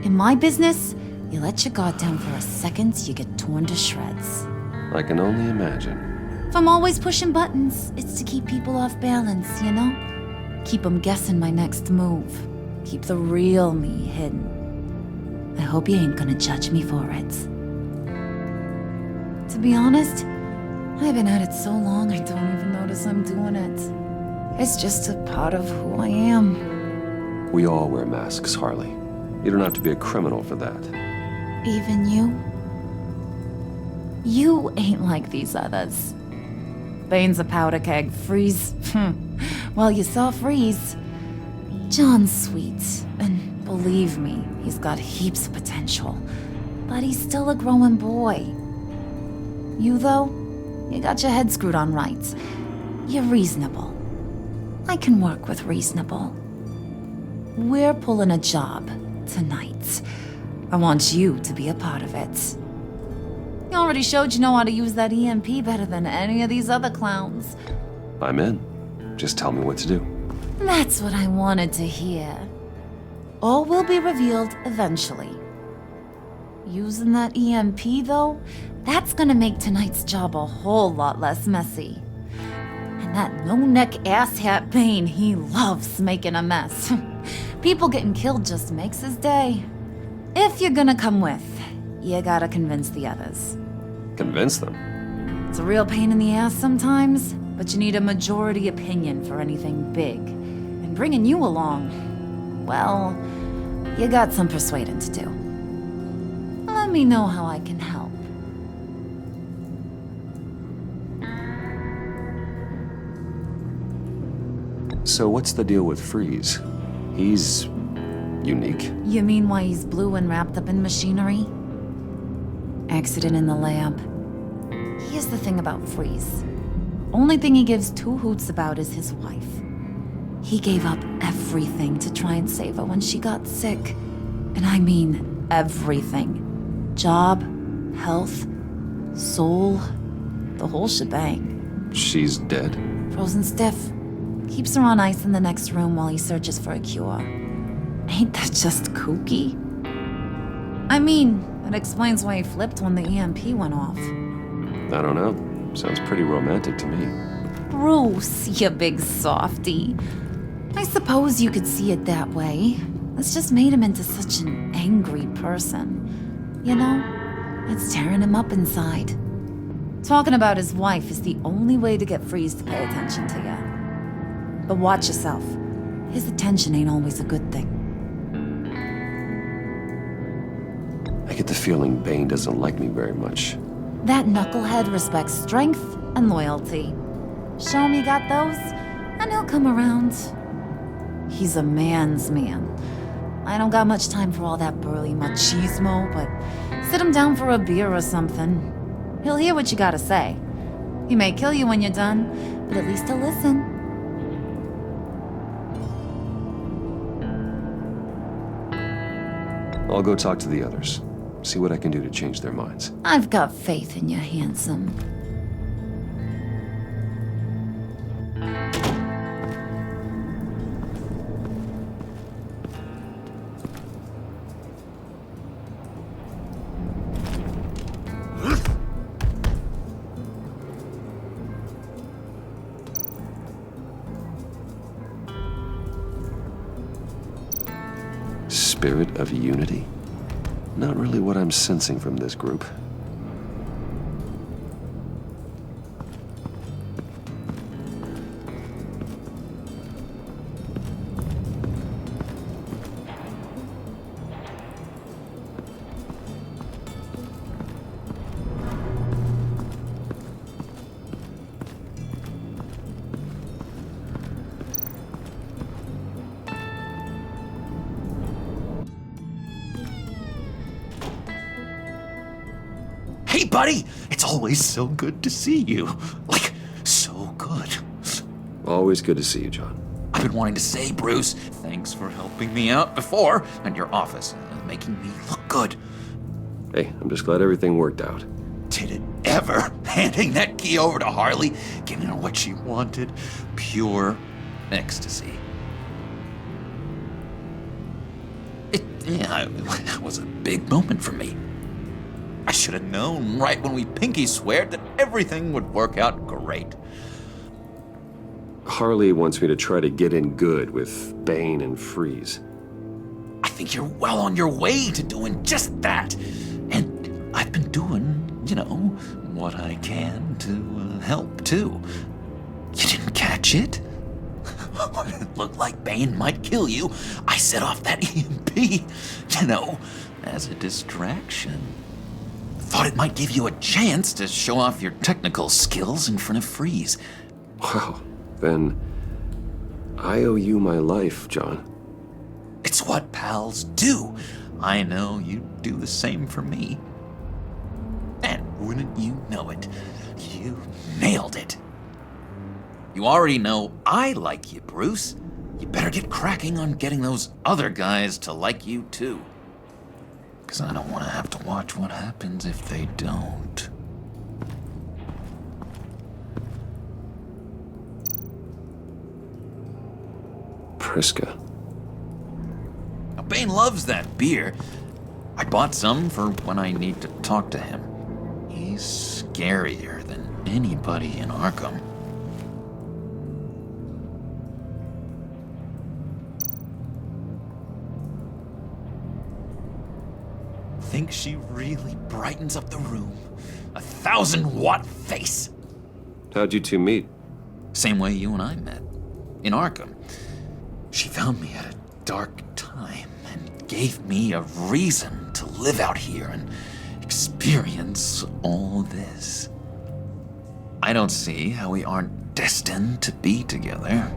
In my business, You let your guard down for a second, you get torn to shreds. I can only imagine. If I'm always pushing buttons, it's to keep people off balance, you know? Keep them guessing my next move. Keep the real me hidden. I hope you ain't gonna judge me for it. To be honest, I've been at it so long I don't even notice I'm doing it. It's just a part of who I am. We all wear masks, Harley. You don't have to be a criminal for that. Even you? You ain't like these others. Bane's a powder keg. Freeze. Well, you saw Freeze. John's sweet, and believe me, he's got heaps of potential. But he's still a growing boy. You, though, you got your head screwed on right. You're reasonable. I can work with reasonable. We're pulling a job tonight. I want you to be a part of it. You already showed you know how to use that EMP better than any of these other clowns. I'm in. Just tell me what to do. That's what I wanted to hear. All will be revealed eventually. Using that EMP, though, that's gonna make tonight's job a whole lot less messy. And that no-neck asshat Bane, he loves making a mess. People getting killed just makes his day. If you're gonna come with, you gotta convince the others. Convince them? It's a real pain in the ass sometimes, but you need a majority opinion for anything big. And bringing you along, well, you got some persuading to do. Let me know how I can help. So what's the deal with Freeze? He's unique. You mean why he's blue and wrapped up in machinery? Accident in the lab. Here's the thing about Freeze. Only thing he gives two hoots about is his wife. He gave up everything to try and save her when she got sick. And I mean everything. Job, health, soul, the whole shebang. She's dead? Frozen stiff. Keeps her on ice in the next room while he searches for a cure. Ain't that just kooky? I mean, it explains why he flipped when the EMP went off. I don't know. Sounds pretty romantic to me. Bruce, you big softy. I suppose you could see it that way. It's just made him into such an angry person. You know, it's tearing him up inside. Talking about his wife is the only way to get Freeze to pay attention to you. But watch yourself. His attention ain't always a good thing. I get the feeling Bane doesn't like me very much. That knucklehead respects strength and loyalty. Show him you got those, and he'll come around. He's a man's man. I don't got much time for all that burly machismo, but sit him down for a beer or something. He'll hear what you gotta say. He may kill you when you're done, but at least he'll listen. I'll go talk to the others. See what I can do to change their minds. I've got faith in you, handsome. Spirit of unity? Not really what I'm sensing from this group. Hey, buddy! It's always so good to see you. Like, so good. Always good to see you, John. I've been wanting to say, Bruce, thanks for helping me out before at your office, making me look good. Hey, I'm just glad everything worked out. Did it ever? Handing that key over to Harley, giving her what she wanted. Pure ecstasy. Yeah, it was a big moment for me. I should have known right when we pinky sweared that everything would work out great. Harley wants me to try to get in good with Bane and Freeze. I think you're well on your way to doing just that. And I've been doing, what I can to help, too. You didn't catch it? When it looked like Bane might kill you, I set off that EMP, as a distraction. Thought it might give you a chance to show off your technical skills in front of Freeze. Wow, then I owe you my life, John. It's what pals do. I know you'd do the same for me. And wouldn't you know it, you nailed it. You already know I like you, Bruce. You better get cracking on getting those other guys to like you too. 'Cause I don't want to have to watch what happens if they don't. Priska. Now, Bane loves that beer. I bought some for when I need to talk to him. He's scarier than anybody in Arkham. Think she really brightens up the room. 1,000-watt face. How'd you two meet? Same way you and I met. In Arkham. She found me at a dark time and gave me a reason to live out here and experience all this. I don't see how we aren't destined to be together.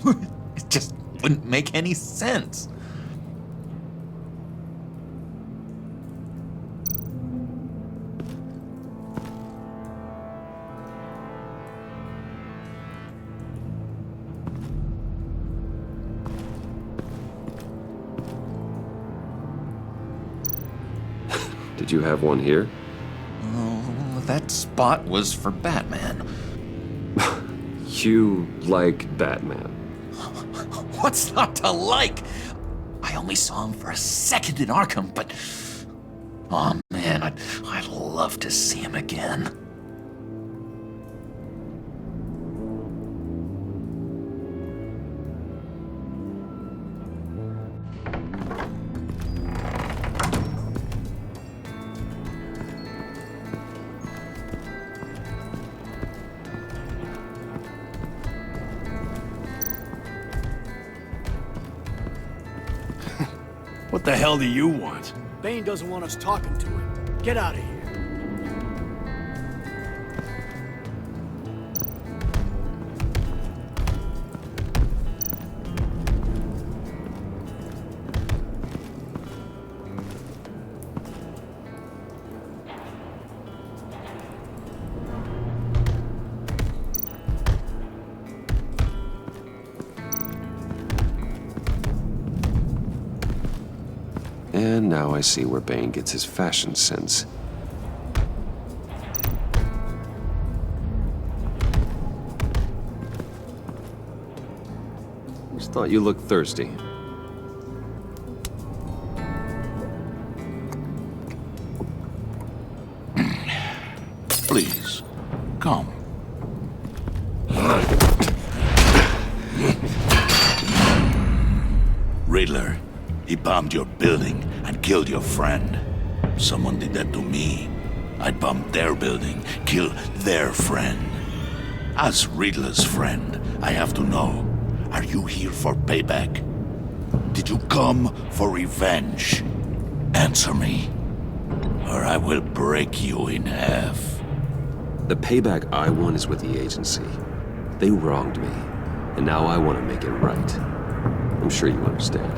It just wouldn't make any sense. Did you have one here? Oh, that spot was for Batman. You like Batman? What's not to like? I only saw him for a second in Arkham, but... Oh man, I'd love to see him again. What the hell do you want? Bane doesn't want us talking to him. Get out of here. And now I see where Bane gets his fashion sense. Just thought you looked thirsty. Please, come. Riddler, he bombed your building and killed your friend. Someone did that to me. I'd bomb their building, kill their friend. As Riddler's friend, I have to know, are you here for payback? Did you come for revenge? Answer me, or I will break you in half. The payback I want is with the agency. They wronged me, and now I want to make it right. I'm sure you understand.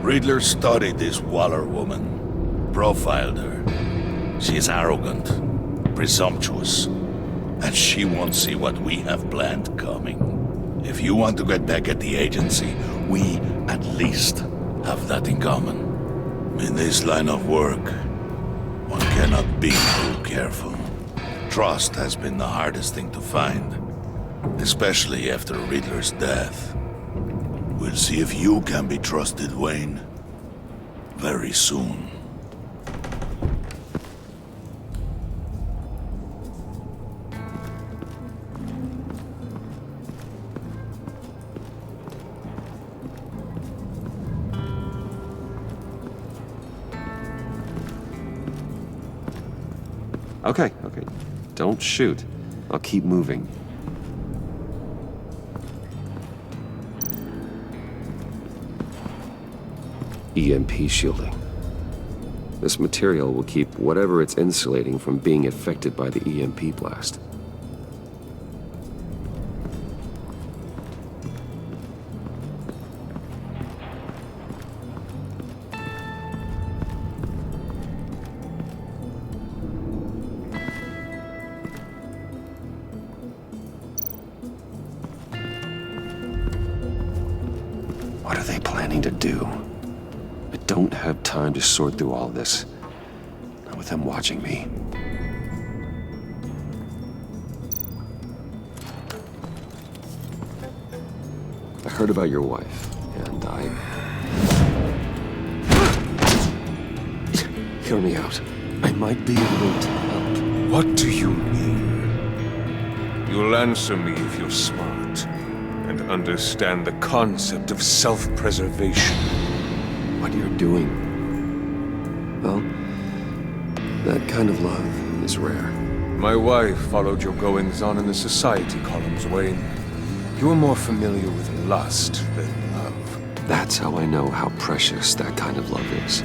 Riddler studied this Waller woman, profiled her. She is arrogant, presumptuous, and she won't see what we have planned coming. If you want to get back at the agency, we at least have that in common. In this line of work, one cannot be too careful. Trust has been the hardest thing to find, especially after Riddler's death. We'll see if you can be trusted, Wayne. Very soon. Okay. Don't shoot. I'll keep moving. EMP shielding. This material will keep whatever it's insulating from being affected by the EMP blast. What are they planning to do? I don't have time to sort through all this. Not with them watching me. I heard about your wife, and Hear me out. I might be able to help. What do you mean? You'll answer me if you're smart and understand the concept of self-preservation. What you're doing. Well, that kind of love is rare. My wife followed your goings-on in the society columns, Wayne. You were more familiar with lust than love. That's how I know how precious that kind of love is.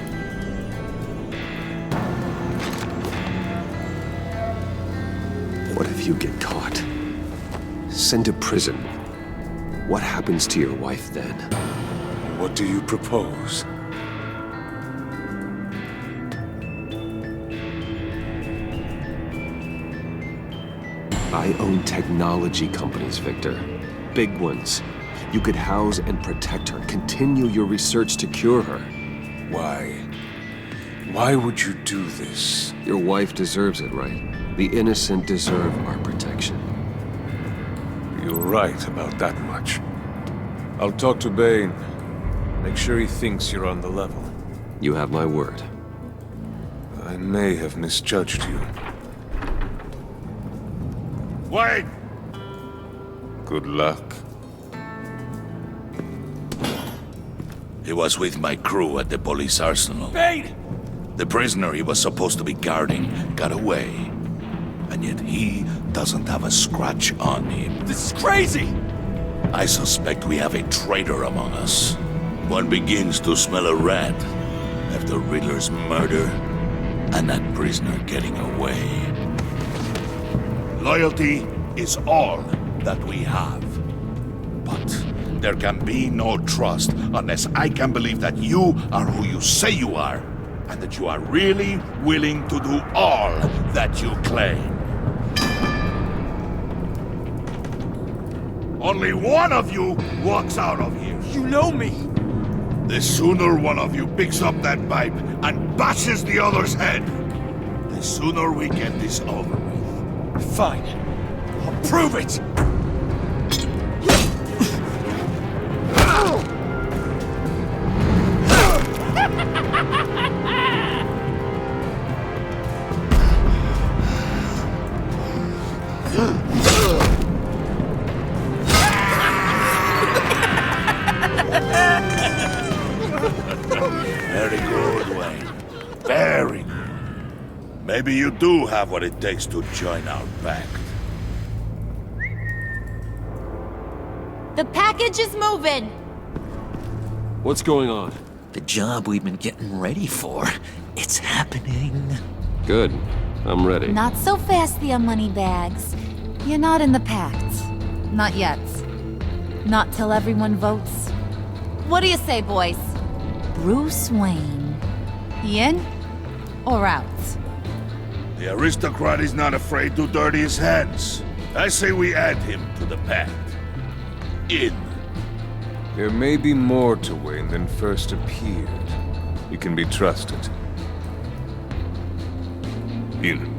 What if you get caught? Sent to prison? What happens to your wife then? What do you propose? I own technology companies, Victor. Big ones. You could house and protect her, continue your research to cure her. Why? Why would you do this? Your wife deserves it, right? The innocent deserve our protection. You're right about that much. I'll talk to Bane. Make sure he thinks you're on the level. You have my word. I may have misjudged you. Wait! Good luck. He was with my crew at the police arsenal. Bane! The prisoner he was supposed to be guarding got away. And yet he doesn't have a scratch on him. This is crazy! I suspect we have a traitor among us. One begins to smell a rat after Riddler's murder and that prisoner getting away. Loyalty is all that we have. But there can be no trust unless I can believe that you are who you say you are, and that you are really willing to do all that you claim. Only one of you walks out of here. You know me! The sooner one of you picks up that pipe and bashes the other's head, the sooner we get this over with. Fine. I'll prove it! Very good, Wayne. Very good. Maybe you do have what it takes to join our pact. The package is moving! What's going on? The job we've been getting ready for. It's happening. Good. I'm ready. Not so fast, the Moneybags. You're not in the pact. Not yet. Not till everyone votes. What do you say, boys? Bruce Wayne. In or out? The aristocrat is not afraid to dirty his hands. I say we add him to the pact. In. There may be more to Wayne than first appeared. He can be trusted. In.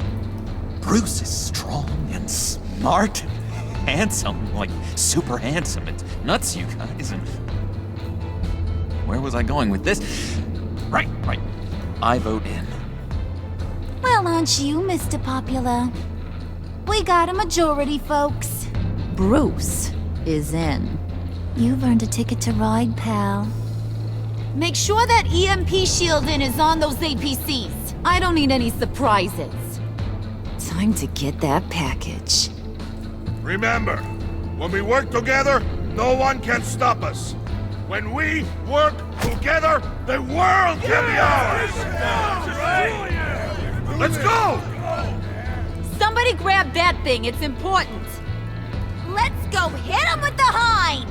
Bruce is strong and smart and handsome, like super handsome. It's nuts, you guys. And where was I going with this? Right. I vote in. Well, aren't you, Mr. Popular? We got a majority, folks. Bruce is in. You've earned a ticket to ride, pal. Make sure that EMP shielding is on those APCs. I don't need any surprises. Time to get that package. Remember, when we work together, no one can stop us. When we work together, the world can be ours! Let's go! Somebody grab that thing, it's important. Let's go hit him with the hind!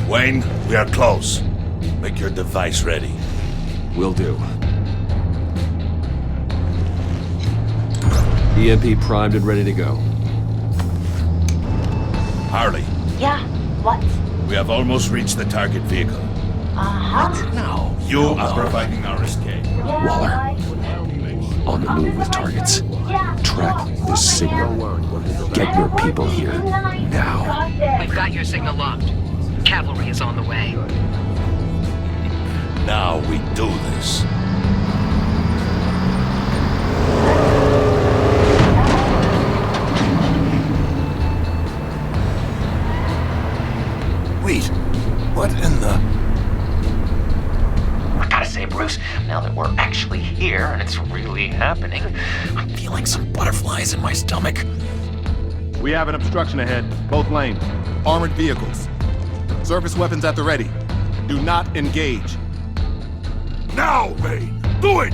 Wayne, we are close. Make your device ready. Will do. EMP primed and ready to go. Harley, Yeah, what? we have almost reached the target vehicle. Uh-huh. Now, you are providing our escape. Waller. On the move with targets. Track this signal. Get your people here. Now. We've got your signal locked. Cavalry is on the way. Now we do this. Wait, what in the... I gotta say, Bruce, now that we're actually here and it's really happening, I'm feeling some butterflies in my stomach. We have an obstruction ahead, both lanes. Armored vehicles. Service weapons at the ready. Do not engage. Now, Wayne! Do it!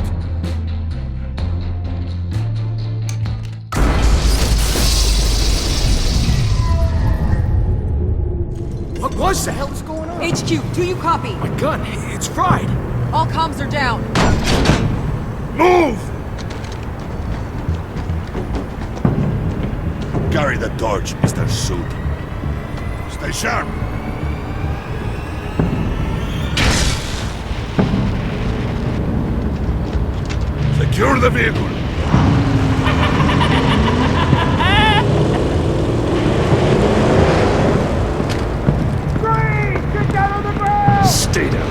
What was the hell is going on? HQ, do you copy? My gun, it's fried. All comms are down. Move! Carry the torch, Mr. Suit. Stay sharp! Secure the vehicle! Stay down.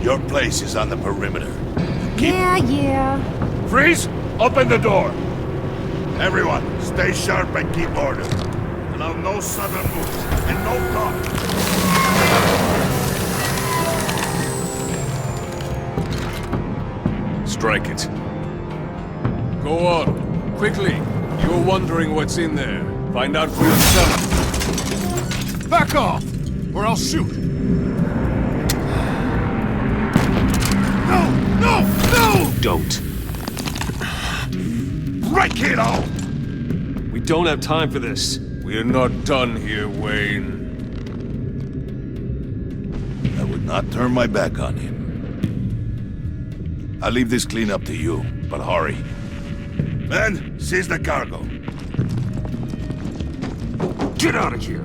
Your place is on the perimeter. Yeah. Freeze! Open the door! Everyone, stay sharp and keep order. Allow no sudden moves and no talk. Strike it. Go on. Quickly. You're wondering what's in there. Find out for yourself. Back off, or I'll shoot. No! Don't. Right, kiddo! We don't have time for this. We're not done here, Wayne. I would not turn my back on him. I'll leave this clean up to you, but hurry. Men, seize the cargo. Get out of here.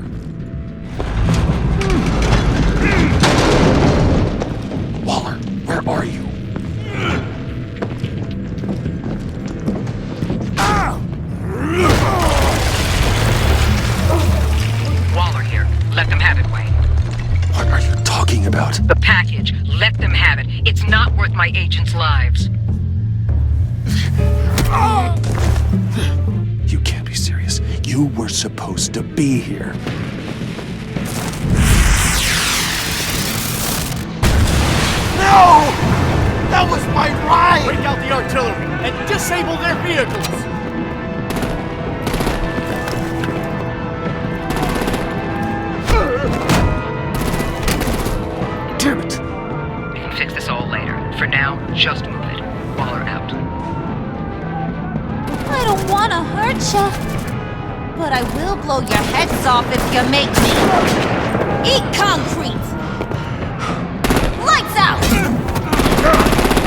Waller, where are you? Waller here. Let them have it, Wayne. What are you talking about? The package. Let them have it. It's not worth my agents' lives. You can't be serious. You were supposed to be here. No! That was my ride! Break out the artillery and disable their vehicles! Damn it! We can fix this all later. For now, just move it. Waller out. I don't wanna hurt ya, but I will blow your heads off if you make me. Eat concrete! Lights out!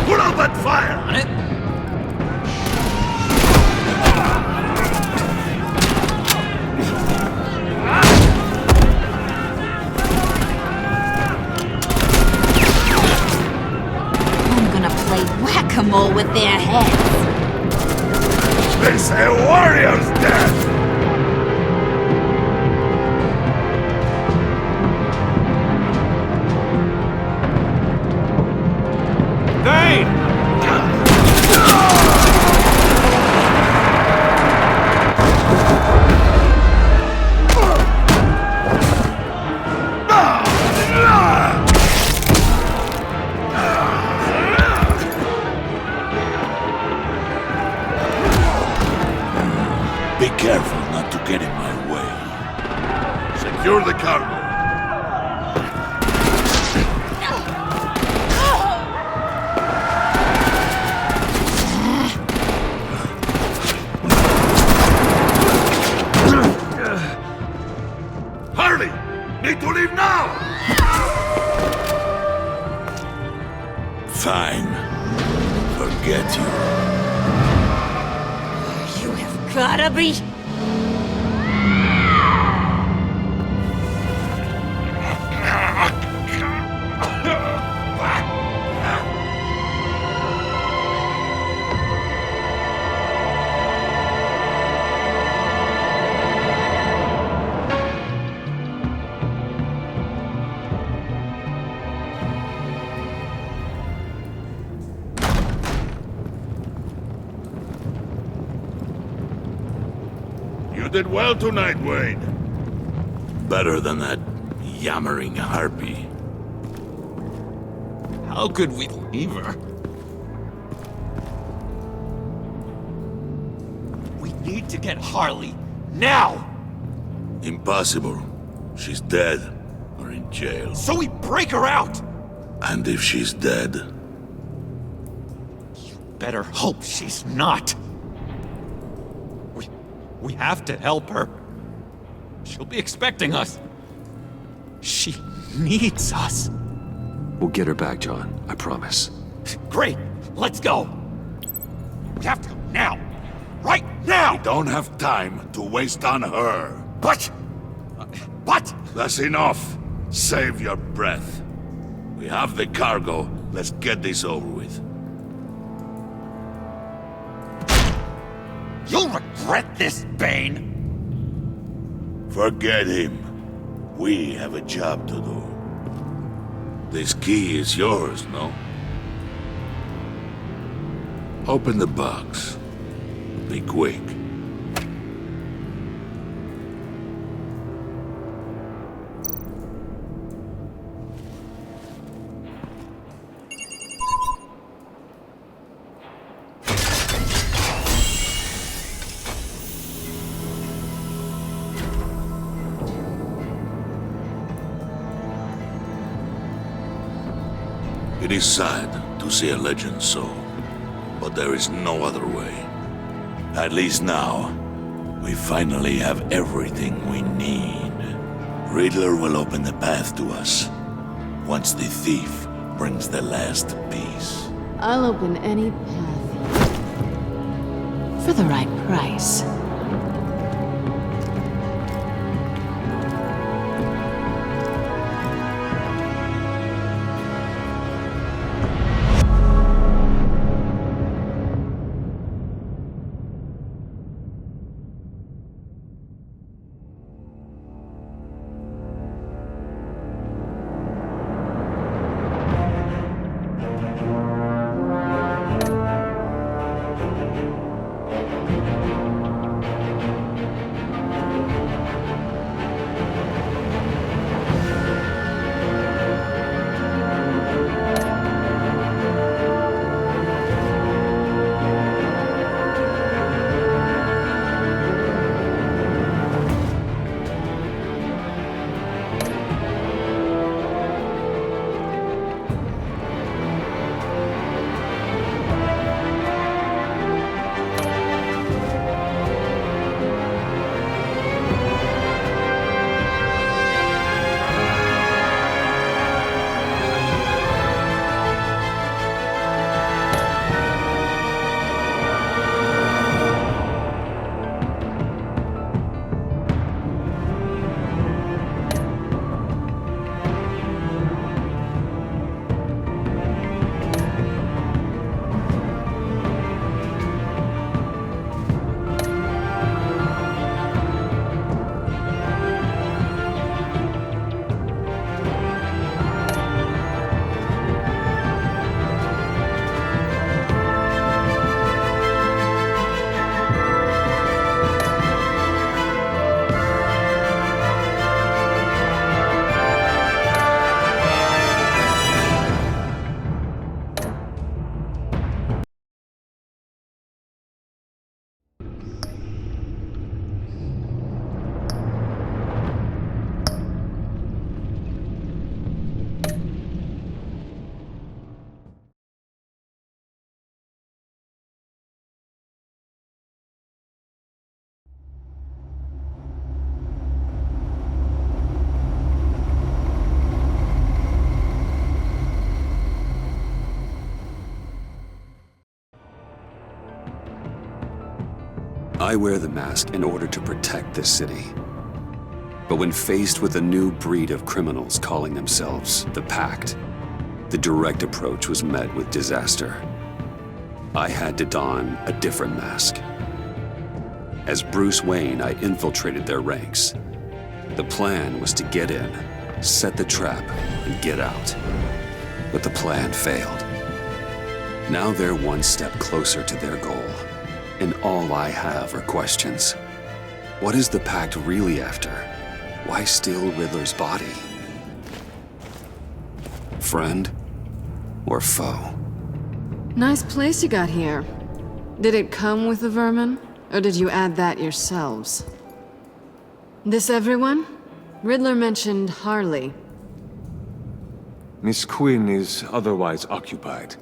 Put out that fire! On it. I'm gonna play whack-a-mole with their heads. It's a warrior's death! Thane! Be careful not to get in my way. Secure the cargo. Harley! Need to leave now! Fine. Forget you. You have gotta be... You did well tonight, Wade. Better than that yammering harpy. How could we leave her? We need to get Harley now! Impossible. She's dead or in jail. So we break her out! And if she's dead, Better hope she's not. We have to help her. She'll be expecting us. She needs us. We'll get her back, John. I promise. Great. Let's go. We have to go now. Right now! we don't have time to waste on her. But... That's enough. Save your breath. We have the cargo. Let's get this over with. You'll regret this, Bane! Forget him. We have a job to do. This key is yours, no? Open the box. Be quick. It is sad to see a legend so, but there is no other way. At least now, we finally have everything we need. Riddler will open the path to us, once the thief brings the last piece. I'll open any path. For the right price. I wear the mask in order to protect this city. But when faced with a new breed of criminals calling themselves the Pact, the direct approach was met with disaster. I had to don a different mask. As Bruce Wayne, I infiltrated their ranks. The plan was to get in, set the trap, and get out. But the plan failed. Now they're one step closer to their goal, and all I have are questions. What is the Pact really after? Why steal Riddler's body? Friend or foe? Nice place you got here. Did it come with the vermin, or did you add that yourselves? This everyone? Riddler mentioned Harley. Miss Quinn is otherwise occupied.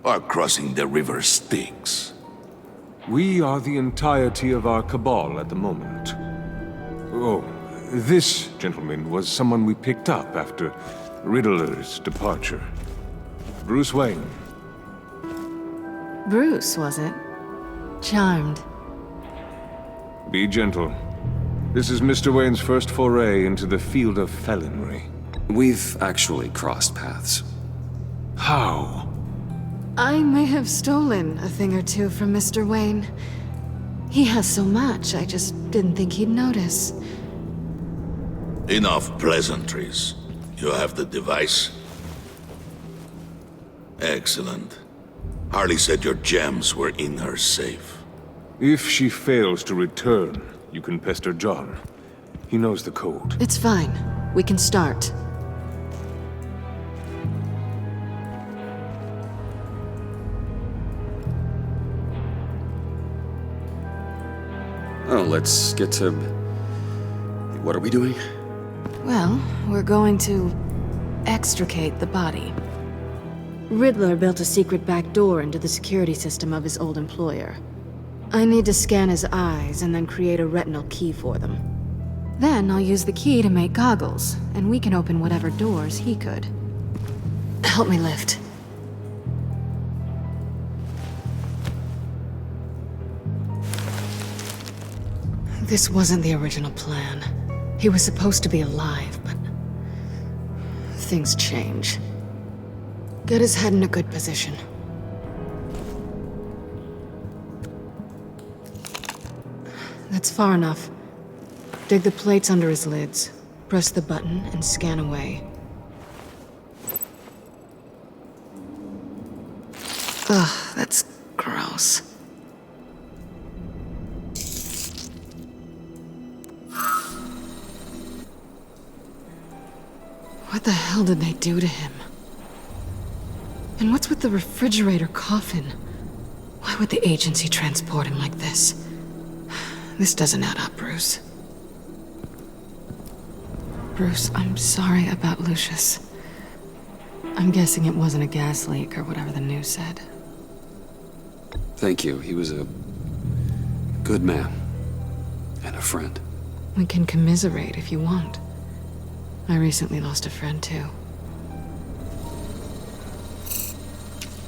Our crossing the river Styx. We are the entirety of our cabal at the moment. Oh, this gentleman was someone we picked up after Riddler's departure. Bruce Wayne. Bruce, was it? Charmed. Be gentle. This is Mr. Wayne's first foray into the field of felonry. We've actually crossed paths. How? I may have stolen a thing or two from Mr. Wayne. He has so much, I just didn't think he'd notice. Enough pleasantries. You have the device? Excellent. Harley said your gems were in her safe. If she fails to return, you can pester John. He knows the code. It's fine. We can start. Oh, let's get to... What are we doing? Well, we're going to extricate the body. Riddler built a secret back door into the security system of his old employer. I need to scan his eyes and then create a retinal key for them. Then I'll use the key to make goggles, and we can open whatever doors he could. Help me lift. This wasn't the original plan. He was supposed to be alive, but things change. Get his head in a good position. That's far enough. Dig the plates under his lids. Press the button and scan away. Ugh, that's gross. What the hell did they do to him? And what's with the refrigerator coffin? Why would the agency transport him like this? This doesn't add up, Bruce. Bruce, I'm sorry about Lucius. I'm guessing it wasn't a gas leak or whatever the news said. Thank you. He was a good man. And a friend. We can commiserate if you want. I recently lost a friend, too.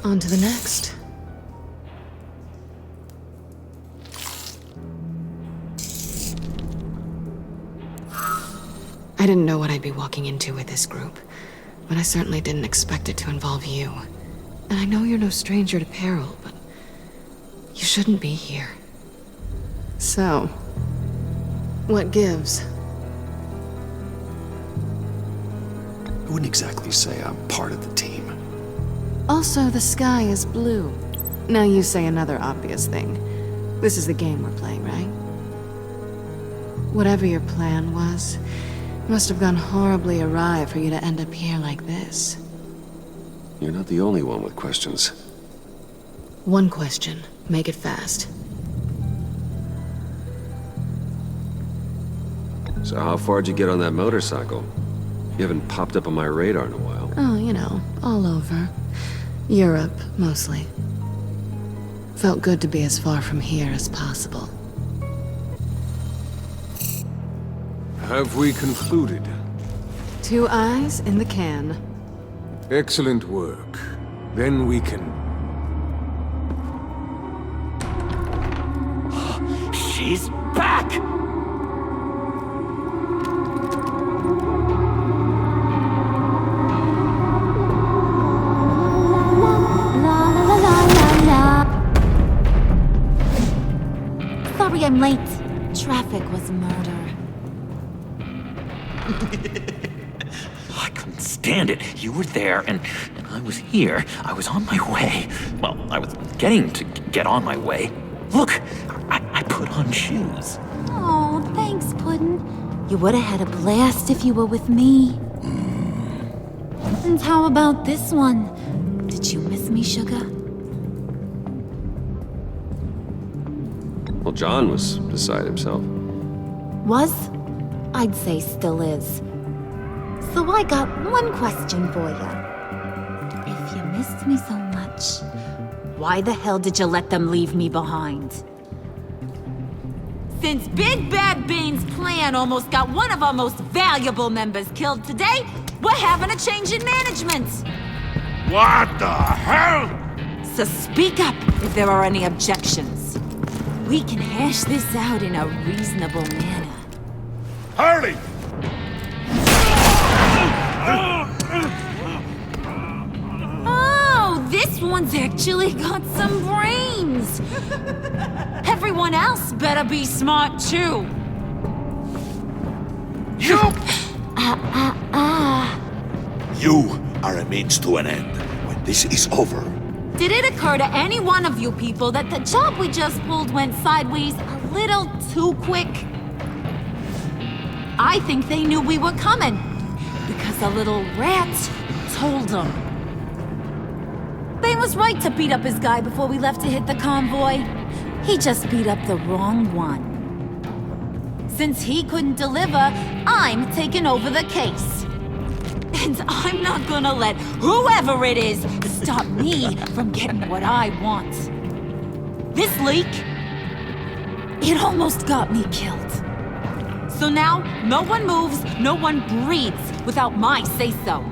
On to the next. I didn't know what I'd be walking into with this group, but I certainly didn't expect it to involve you. And I know you're no stranger to peril, but you shouldn't be here. So, what gives? I wouldn't exactly say I'm part of the team. Also, the sky is blue. Now you say another obvious thing. This is the game we're playing, right? Whatever your plan was, it must have gone horribly awry for you to end up here like this. You're not the only one with questions. One question. Make it fast. So how far'd you get on that motorcycle? You haven't popped up on my radar in a while. Oh, you know, all over. Europe, mostly. Felt good to be as far from here as possible. Have we concluded? 2 eyes in the can. Excellent work. Then we can... He's back! Sorry I'm late. Traffic was murder. I couldn't stand it. You were there, and I was here. I was on my way. Well, I was getting to get on my way. Look, I put on shoes. Oh, thanks, Puddin'. You would have had a blast if you were with me. And how about this one? Did you miss me, sugar? Well, John was beside himself. Was? I'd say still is. So I got one question for you. If you missed me so much, why the hell did you let them leave me behind? Since Big Bad Bean's plan almost got one of our most valuable members killed today, we're having a change in management. What the hell? So speak up if there are any objections. We can hash this out in a reasonable manner. Harley! Oh, this one's actually got some brains. Everyone else better be smart too. You! You are a means to an end. When this is over, Did it occur to any one of you people that the job we just pulled went sideways a little too quick? I think they knew we were coming, because a little rat told them. Bane was right to beat up his guy before we left to hit the convoy. He just beat up the wrong one. Since he couldn't deliver, I'm taking over the case. And I'm not gonna let whoever it is stop me from getting what I want. This leak, it almost got me killed. So now, no one moves, no one breathes without my say-so.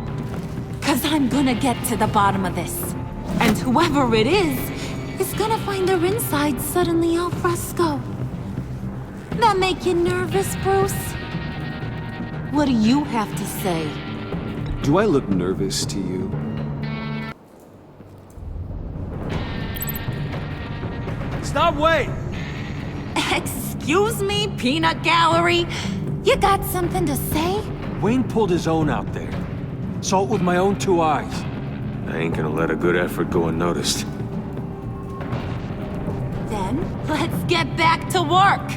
'Cause I'm gonna get to the bottom of this. And whoever it is gonna find their inside suddenly al fresco. That make you nervous, Bruce? What do you have to say? Do I look nervous to you? Stop, wait! Excuse me, peanut gallery? You got something to say? Wayne pulled his own out there. Saw it with my own two eyes. I ain't gonna let a good effort go unnoticed. Then, let's get back to work.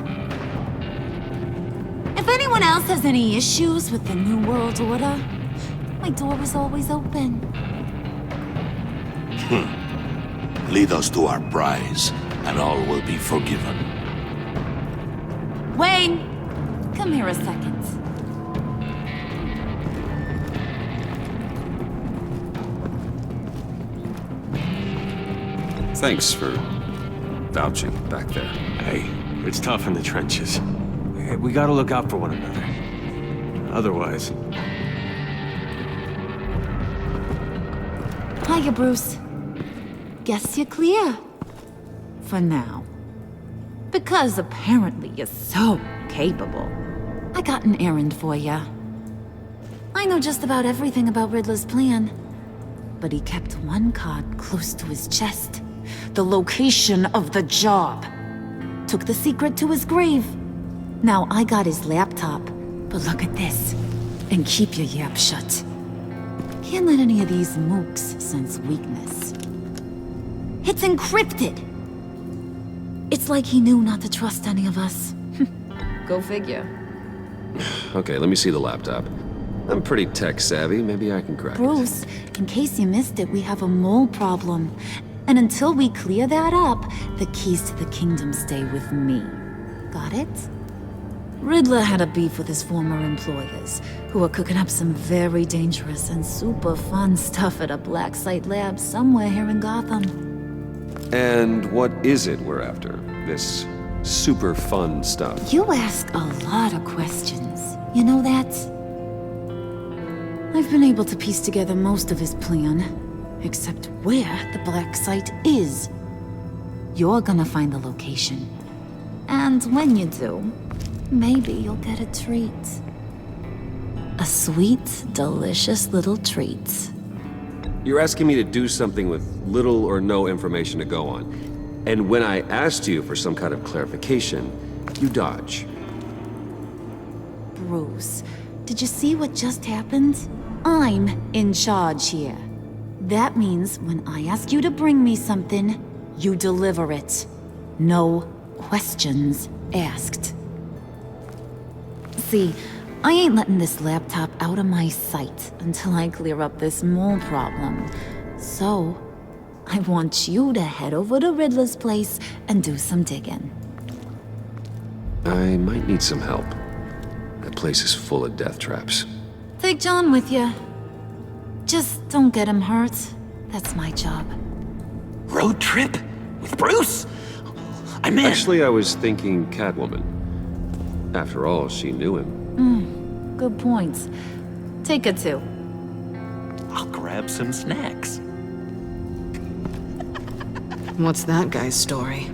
If anyone else has any issues with the New World Order, my door is always open. Lead us to our prize, and all will be forgiven. Wayne, come here a second. Thanks for vouching back there. Hey, it's tough in the trenches. We gotta look out for one another. Otherwise... Hiya, Bruce. Guess you're clear. For now. Because apparently you're so capable. I got an errand for ya. I know just about everything about Riddler's plan. But he kept one card close to his chest. The location of the job. Took the secret to his grave. Now I got his laptop. But look at this. And keep your yap shut. Can't let any of these mooks sense weakness. It's encrypted! It's like he knew not to trust any of us. Go figure. Okay, let me see the laptop. I'm pretty tech-savvy. Maybe I can crack it. Bruce, in case you missed it, we have a mole problem. And until we clear that up, the keys to the kingdom stay with me. Got it? Riddler had a beef with his former employers, who were cooking up some very dangerous and super fun stuff at a black site lab somewhere here in Gotham. And what is it we're after? This super fun stuff? You ask a lot of questions. You know that? I've been able to piece together most of his plan, except where the black site is. You're gonna find the location. And when you do, maybe you'll get a treat. A sweet, delicious little treat. You're asking me to do something with little or no information to go on. And when I asked you for some kind of clarification, you dodge. Bruce, did you see what just happened? I'm in charge here. That means when I ask you to bring me something, you deliver it. No questions asked. See, I ain't letting this laptop out of my sight until I clear up this mole problem. So, I want you to head over to Riddler's place and do some digging. I might need some help. That place is full of death traps. Take John with you. Just don't get him hurt. That's my job. Road trip? With Bruce? I'm in. Actually, I was thinking Catwoman. After all, she knew him. Good points. Take her too. I'll grab some snacks. What's that guy's story?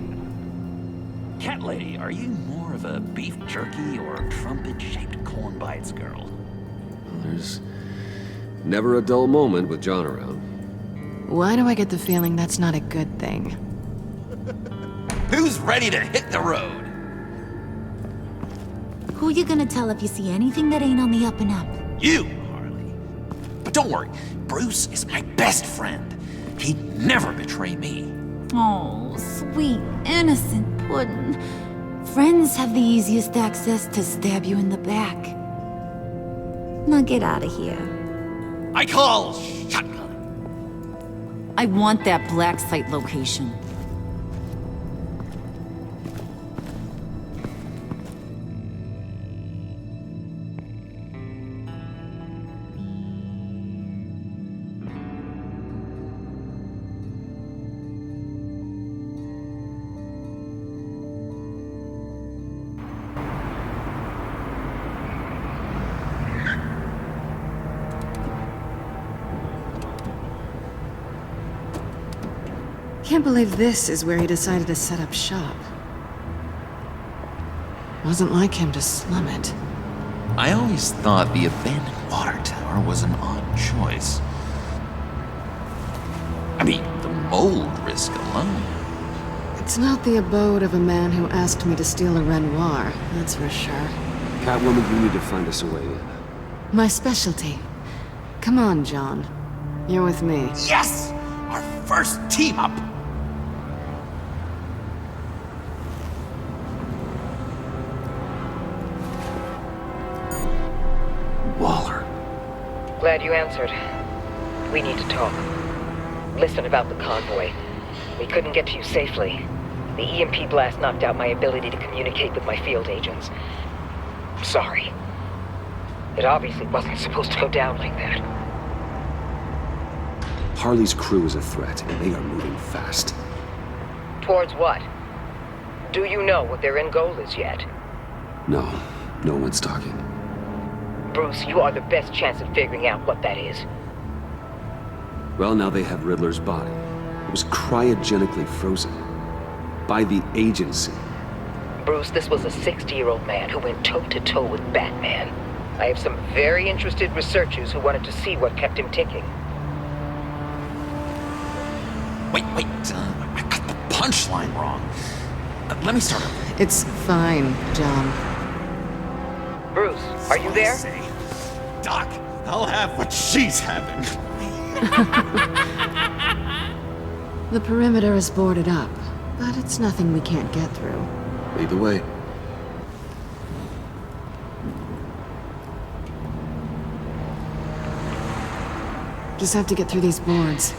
Cat lady, are you more of a beef jerky or trumpet-shaped corn bites girl? There's never a dull moment with John around. Why do I get the feeling that's not a good thing? Who's ready to hit the road? Who you gonna tell if you see anything that ain't on the up and up? You, Harley. But don't worry, Bruce is my best friend. He'd never betray me. Oh, sweet, innocent puddin'. Friends have the easiest access to stab you in the back. Now get out of here. I call shotgun. I want that black site location. Can't believe this is where he decided to set up shop. Wasn't like him to slum it. I always thought the abandoned water tower was an odd choice. I mean, the mold risk alone. It's not the abode of a man who asked me to steal a Renoir, that's for sure. Catwoman, you need to find us a way in. My specialty. Come on, John. You're with me. Yes! Our first team up! Waller. Glad you answered. We need to talk. Listen about the convoy. We couldn't get to you safely. The EMP blast knocked out my ability to communicate with my field agents. Sorry. It obviously wasn't supposed to go down like that. Harley's crew is a threat, and they are moving fast. Towards what? Do you know what their end goal is yet? No, no one's talking. Bruce, you are the best chance of figuring out what that is. Well, now they have Riddler's body. It was cryogenically frozen. By the agency. Bruce, this was a 60-year-old man who went toe-to-toe with Batman. I have some very interested researchers who wanted to see what kept him ticking. Wait, I got the punchline wrong. Let me start over. It's fine, John. Bruce, are you there? Doc, I'll have what she's having. The perimeter is boarded up, but it's nothing we can't get through. Lead the way. Just have to get through these boards.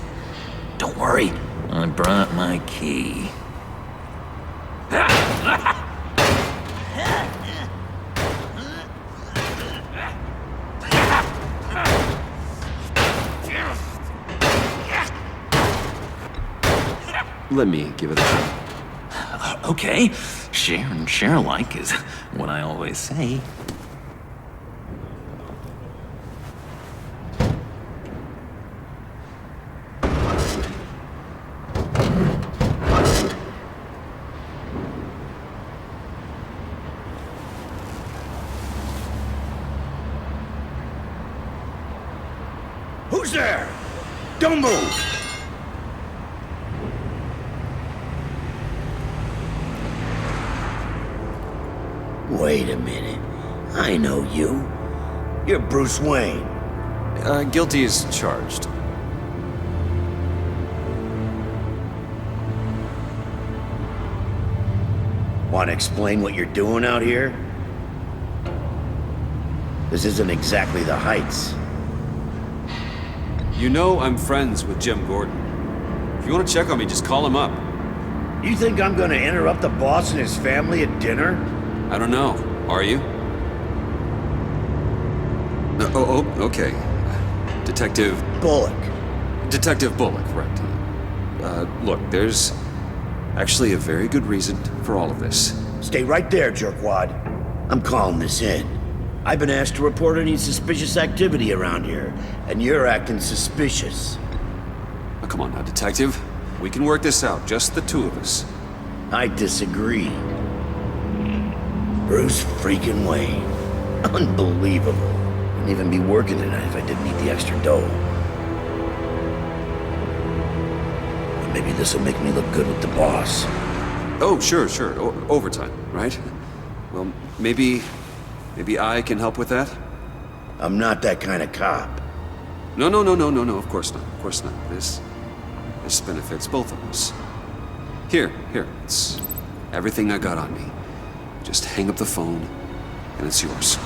Don't worry, I brought my key. Let me give it a try. Okay, share and share alike is what I always say. Who's there? Don't move! Wait a minute. I know you. You're Bruce Wayne. Guilty as charged. Want to explain what you're doing out here? This isn't exactly the Heights. You know I'm friends with Jim Gordon. If you want to check on me, just call him up. You think I'm gonna interrupt the boss and his family at dinner? I don't know. Are you? Okay. Detective... Bullock. Detective Bullock, right. Look, there's actually a very good reason for all of this. Stay right there, jerkwad. I'm calling this in. I've been asked to report any suspicious activity around here, and you're acting suspicious. Oh, come on now, Detective. We can work this out, just the two of us. I disagree. Bruce freaking Wayne. Unbelievable. Wouldn't even be working tonight if I didn't need the extra dough. But maybe this'll make me look good with the boss. Oh, sure. Overtime, right? Well, maybe I can help with that? I'm not that kind of cop. No, of course not. This benefits both of us. Here, it's everything I got on me. Just hang up the phone, and it's yours.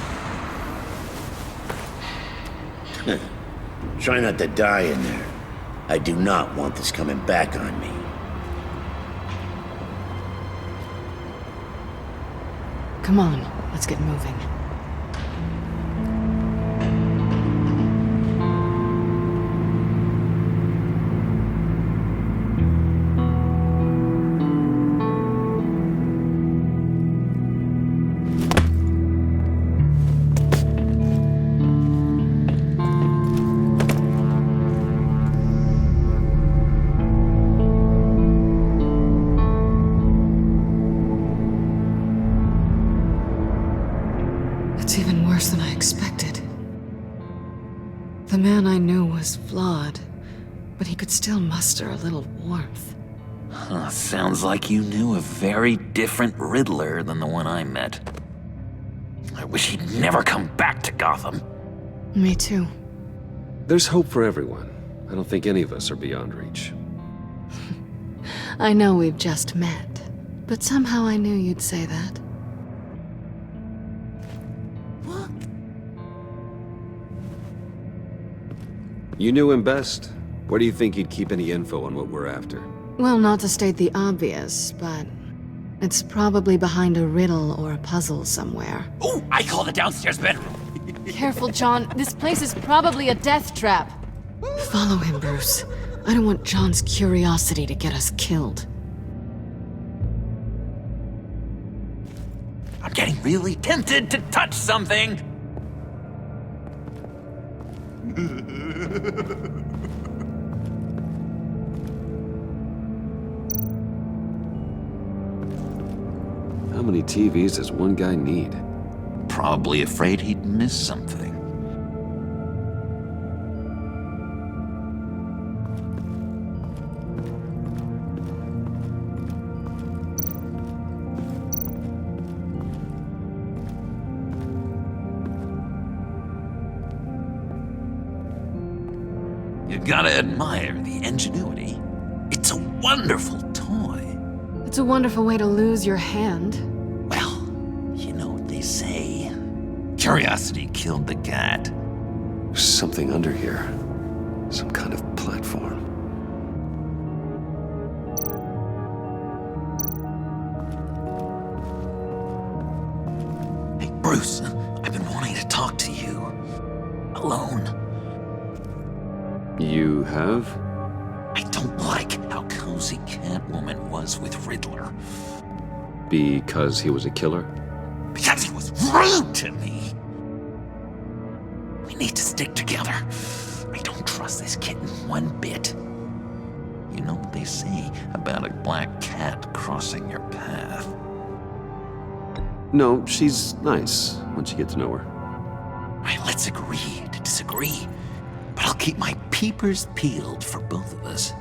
Try not to die in there. I do not want this coming back on me. Come on, let's get moving. It's even worse than I expected. The man I knew was flawed, but he could still muster a little warmth. Sounds like you knew a very different Riddler than the one I met. I wish he'd never come back to Gotham. Me too. There's hope for everyone. I don't think any of us are beyond reach. I know we've just met, but somehow I knew you'd say that. You knew him best. Where do you think he'd keep any info on what we're after? Well, not to state the obvious, but it's probably behind a riddle or a puzzle somewhere. Oh, I call the downstairs bedroom. Careful, John. This place is probably a death trap. Follow him, Bruce. I don't want John's curiosity to get us killed. I'm getting really tempted to touch something. How many TVs does one guy need? Probably afraid he'd miss something. You gotta admire the ingenuity. It's a wonderful toy. It's a wonderful way to lose your hand. Well, you know what they say. Curiosity killed the cat. There's something under here. Some kind of platform. Hey, Bruce, I've been wanting to talk to you. Alone. You have? I don't like how cozy Catwoman was with Riddler. Because he was a killer? Because he was rude to me. We need to stick together. I don't trust this kitten one bit. You know what they say about a black cat crossing your path? No, she's nice once you get to know her. Right, let's agree to disagree. but I'll keep my peepers peeled for both of us.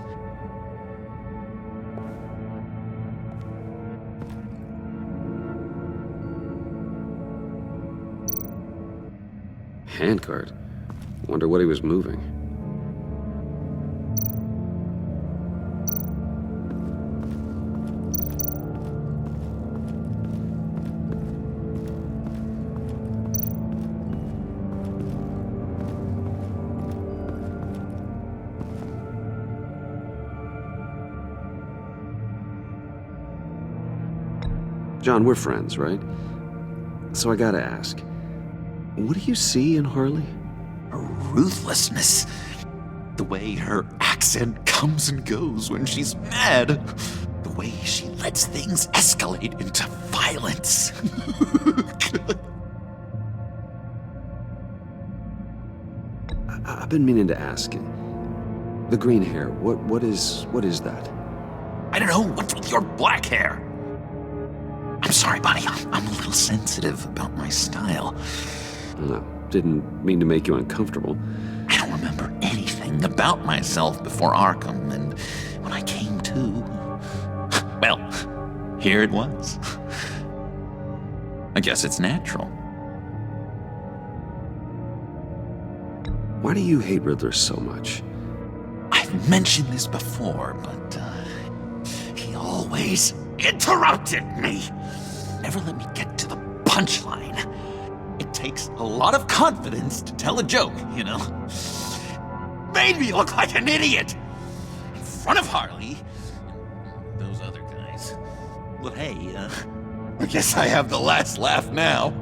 Handcart? Wonder what he was moving. John, we're friends, right? So I gotta ask, what do you see in Harley? Her ruthlessness. The way her accent comes and goes when she's mad. The way she lets things escalate into violence. I've been meaning to ask you. The green hair, what is that? I don't know, what's with your black hair? I'm sorry, buddy, I'm a little sensitive about my style. No, didn't mean to make you uncomfortable. I don't remember anything about myself before Arkham, and when I came to, well, here it was. I guess it's natural. Why do you hate Riddler so much? I've mentioned this before, but he always interrupted me. Never let me get to the punchline. It takes a lot of confidence to tell a joke, you know? Made me look like an idiot in front of Harley and those other guys. But hey, I guess I have the last laugh now.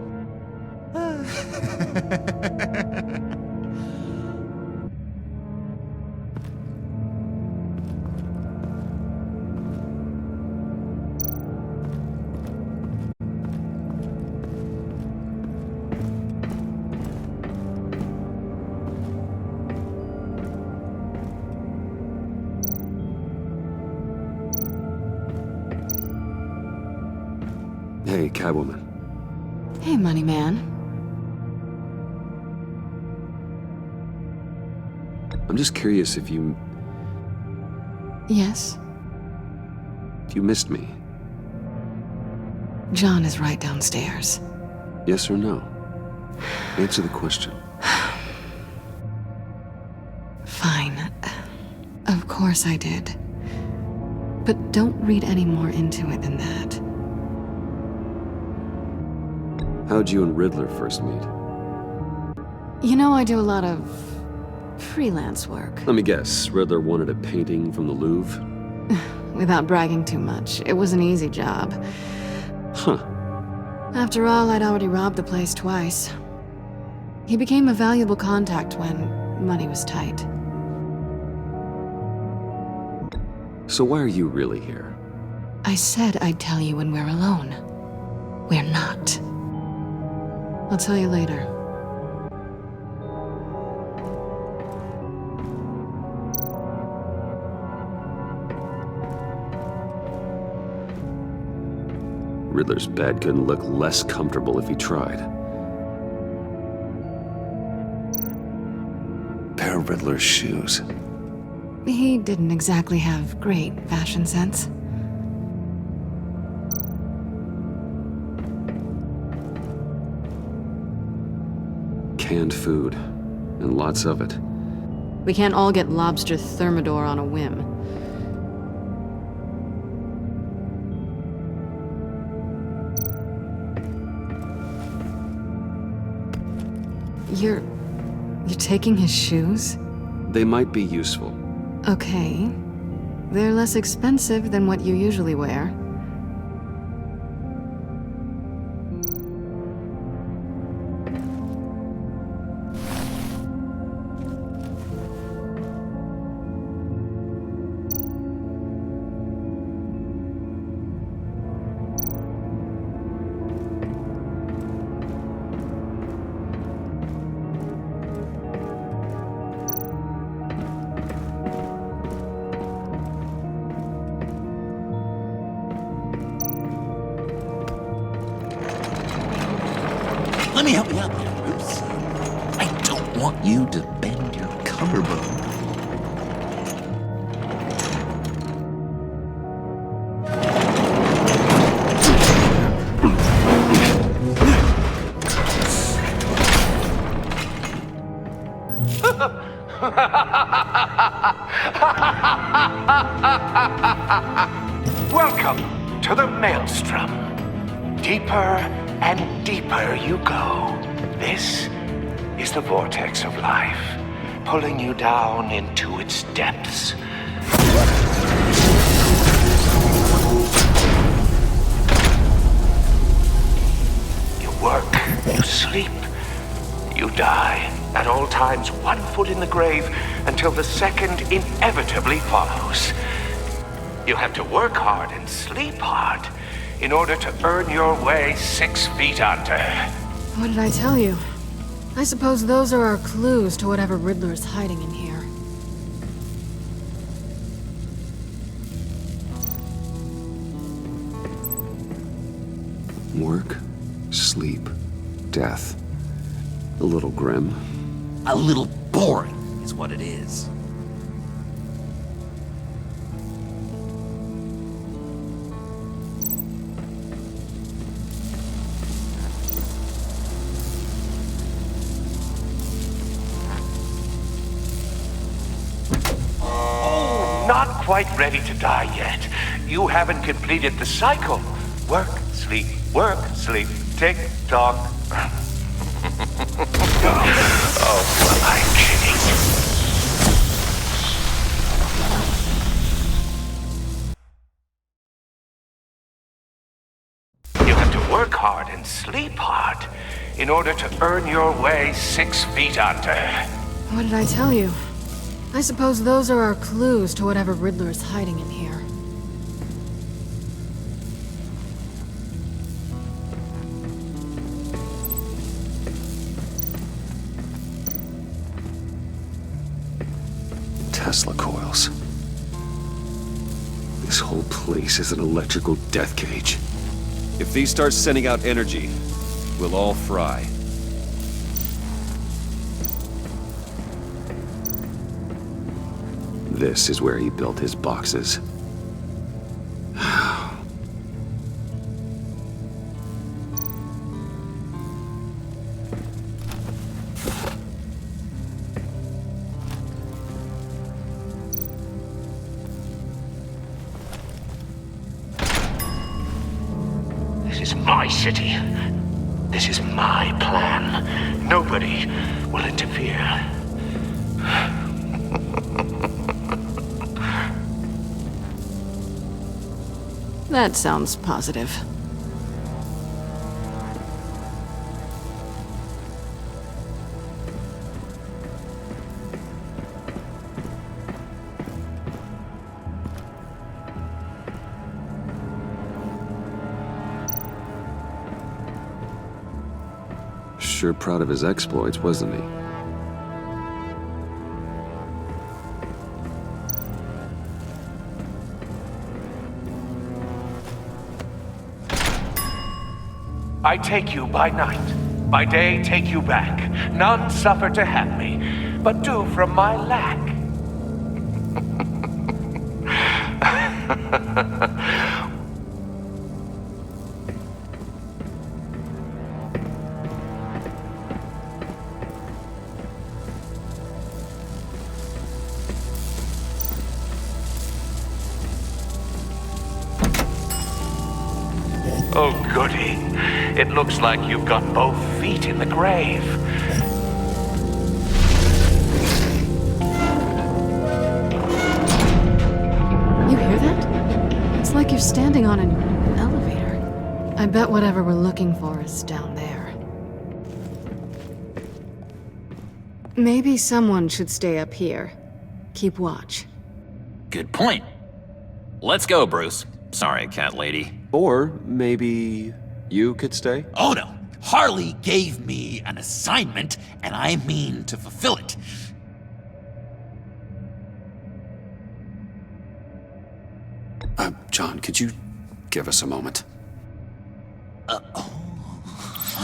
Hey, Catwoman. Hey, Money Man. I'm just curious if you Yes? missed me. John is right downstairs. Yes or no? Answer the question. Fine. Of course I did. But don't read any more into it than that. How'd you and Riddler first meet? You know, I do a lot of freelance work. Let me guess, Riddler wanted a painting from the Louvre? Without bragging too much, it was an easy job. Huh. After all, I'd already robbed the place twice. He became a valuable contact when money was tight. So why are you really here? I said I'd tell you when we're alone. We're not. I'll tell you later. Riddler's bed couldn't look less comfortable if he tried. Pair of Riddler's shoes. He didn't exactly have great fashion sense. Canned food, and lots of it. We can't all get lobster thermidor on a whim. You're taking his shoes? They might be useful. Okay. They're less expensive than what you usually wear. Let me help you out there, Bruce. I don't want you to bend your cummerbund. Welcome to the Maelstrom. Deeper and deeper you go. This is the vortex of life, pulling you down into its depths. You work, you sleep, you die. At all times, 1 foot in the grave until the second inevitably follows. You have to work hard and sleep hard in order to earn your way 6 feet under. What did I tell you? I suppose those are our clues to whatever Riddler's hiding in here. Work, sleep, death. A little grim. A little boring is what it is. Not quite ready to die yet. You haven't completed the cycle. Work, sleep, tick tock. Oh, am I kidding? You have to work hard and sleep hard in order to earn your way 6 feet under. What did I tell you? I suppose those are our clues to whatever Riddler's hiding in here. Tesla coils. This whole place is an electrical death cage. If these start sending out energy, we'll all fry. This is where he built his boxes. This is my city. This is my plan. Nobody will interfere. That sounds positive. Sure proud of his exploits, wasn't he? I take you by night, by day take you back. None suffer to have me, but do from my lack. Oh, goody. It looks like you've got both feet in the grave. You hear that? It's like you're standing on an elevator. I bet whatever we're looking for is down there. Maybe someone should stay up here. Keep watch. Good point. Let's go, Bruce. Sorry, cat lady. Or maybe you could stay? Oh no. Harley gave me an assignment, and I mean to fulfill it. John, could you give us a moment?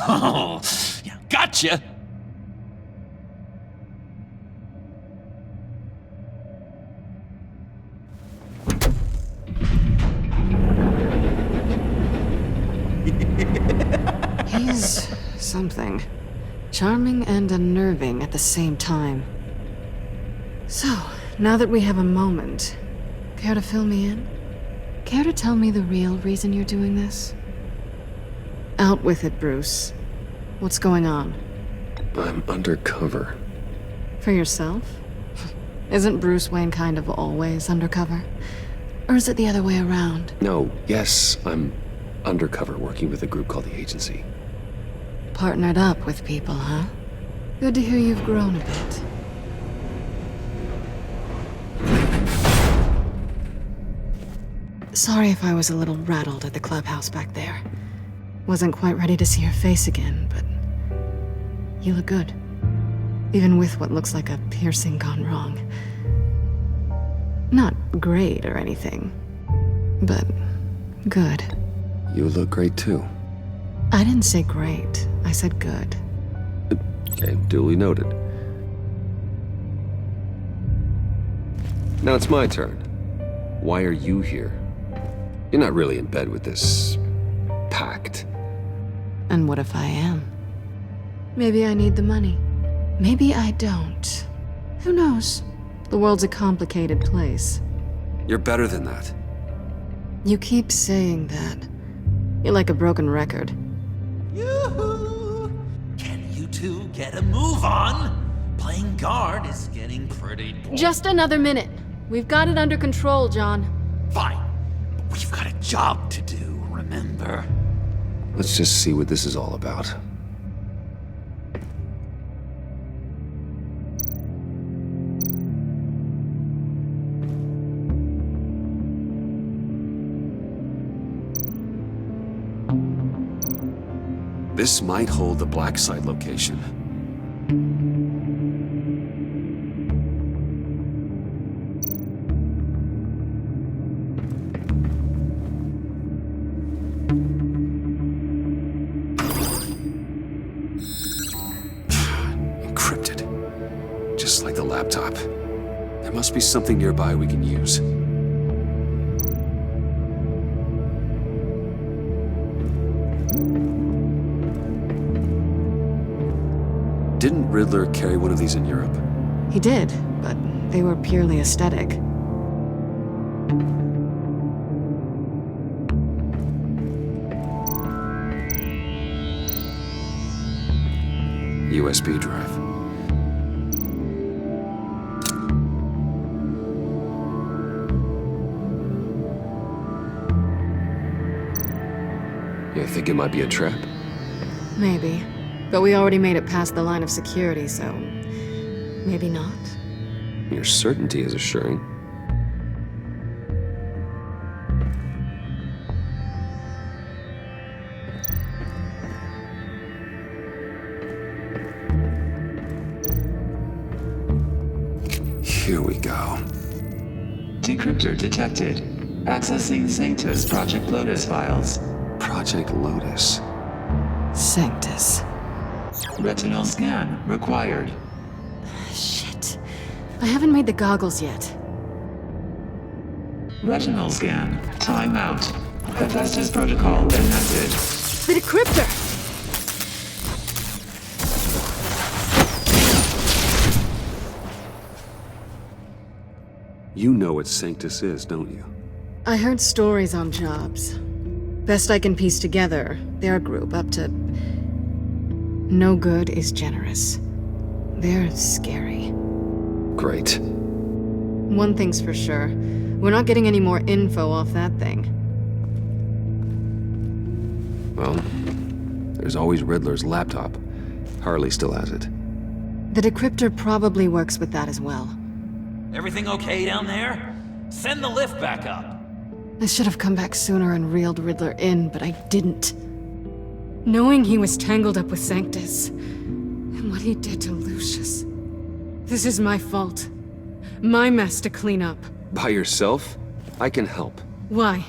Oh, yeah, gotcha. She's something. Charming and unnerving at the same time. So, now that we have a moment, care to fill me in? Care to tell me the real reason you're doing this? Out with it, Bruce. What's going on? I'm undercover. For yourself? Isn't Bruce Wayne kind of always undercover? Or is it the other way around? No, yes, I'm undercover working with a group called the Agency. Partnered up with people, huh? Good to hear you've grown a bit. Sorry if I was a little rattled at the clubhouse back there. Wasn't quite ready to see your face again, but you look good. Even with what looks like a piercing gone wrong. Not great or anything, but good. You look great too. I didn't say great, I said good. Okay, duly noted. Now it's my turn. Why are you here? You're not really in bed with this pact. And what if I am? Maybe I need the money. Maybe I don't. Who knows? The world's a complicated place. You're better than that. You keep saying that. You're like a broken record. Yoo-hoo! Can you two get a move on? Playing guard is getting pretty boring. Just another minute. We've got it under control, John. Fine. But we've got a job to do, remember? Let's just see what this is all about. This might hold the black site location. Encrypted. Just like the laptop. There must be something nearby we can use. Didn't Riddler carry one of these in Europe? He did, but they were purely aesthetic. USB drive. You think it might be a trap? Maybe. But we already made it past the line of security, so maybe not. Your certainty is assuring. Here we go. Decryptor detected. Accessing Sanctus Project Lotus files. Project Lotus. Sanctus. Retinal scan required. Shit. I haven't made the goggles yet. Retinal scan. Timeout. Hephaestus protocol enacted. The decryptor! You know what Sanctus is, don't you? I heard stories on jobs. Best I can piece together, they're a group up to... No good is generous. They're scary. Great. One thing's for sure. We're not getting any more info off that thing. Well, there's always Riddler's laptop. Harley still has it. The decryptor probably works with that as well. Everything okay down there? Send the lift back up. I should have come back sooner and reeled Riddler in, but I didn't. Knowing he was tangled up with Sanctus, and what he did to Lucius. This is my fault. My mess to clean up. By yourself? I can help. Why?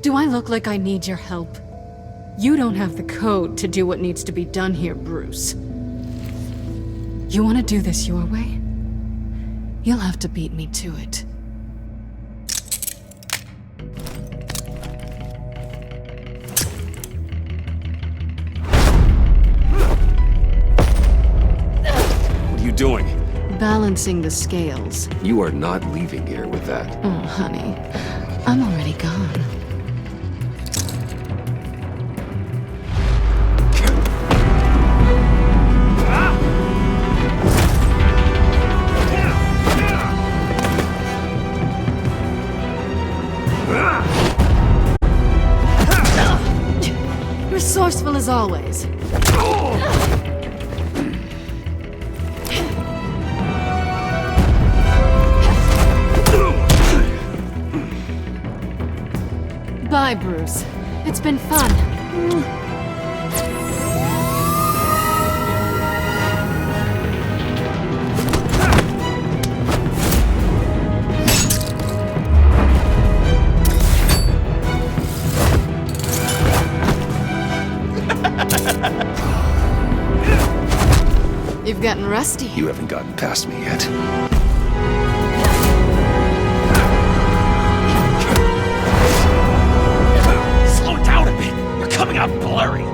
Do I look like I need your help? You don't have the code to do what needs to be done here, Bruce. You want to do this your way? You'll have to beat me to it. doing? Balancing the scales. You are not leaving here with that. Oh, honey. I'm already gone. Resourceful as always. Bye, Bruce. It's been fun. You've gotten rusty. You haven't gotten past me yet. Slow down a bit. You're coming out blurry.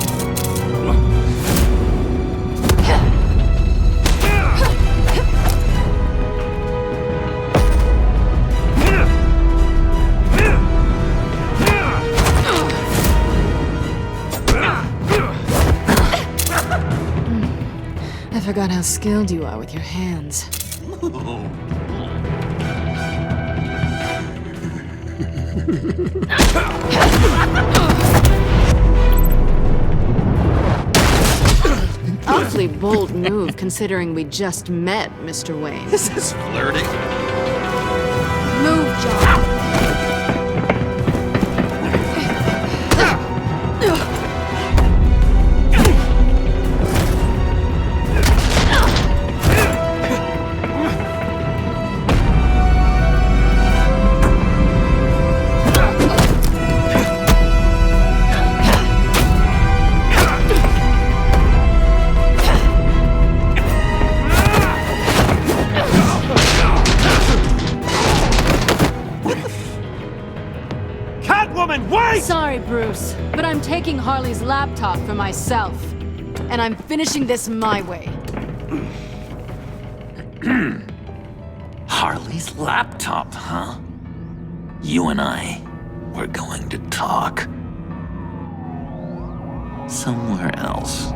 I forgot how skilled you are with your hands. Awfully bold move, considering we just met, Mr. Wayne. This is flirting. Move, John. Sorry, Bruce, but I'm taking Harley's laptop for myself. And I'm finishing this my way. Harley's laptop, huh? You and I, we're going to talk. Somewhere else.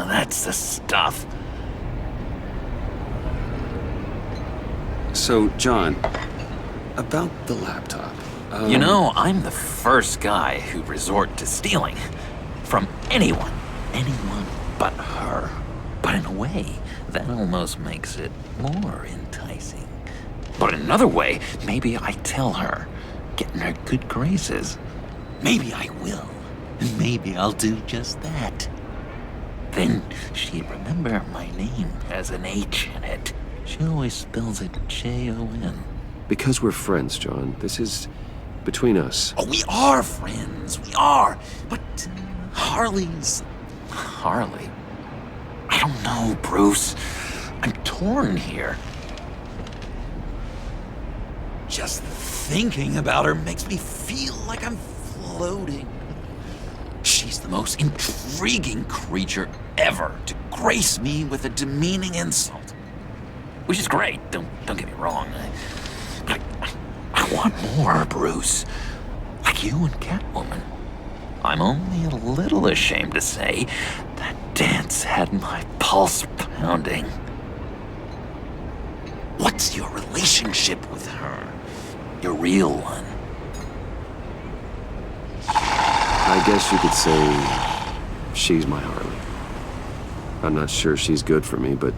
That's the stuff. So, John, about the laptop. You know, I'm the first guy who'd resort to stealing. From anyone. Anyone but her. But in a way, that almost makes it more enticing. But in another way, maybe I tell her, get in her good graces. Maybe I will. And maybe I'll do just that. Then she'd remember my name has an H in it. She always spells it Jon. Because we're friends, John. This is between us. Oh, we are friends. We are. But Harley's... Harley? I don't know, Bruce. I'm torn here. Just thinking about her makes me feel like I'm floating. She's the most intriguing creature ever to grace me with a demeaning insult. Which is great, don't get me wrong. I want more, Bruce. Like you and Catwoman. I'm only a little ashamed to say that dance had my pulse pounding. What's your relationship with her? Your real one? I guess you could say she's my Harley. I'm not sure she's good for me, but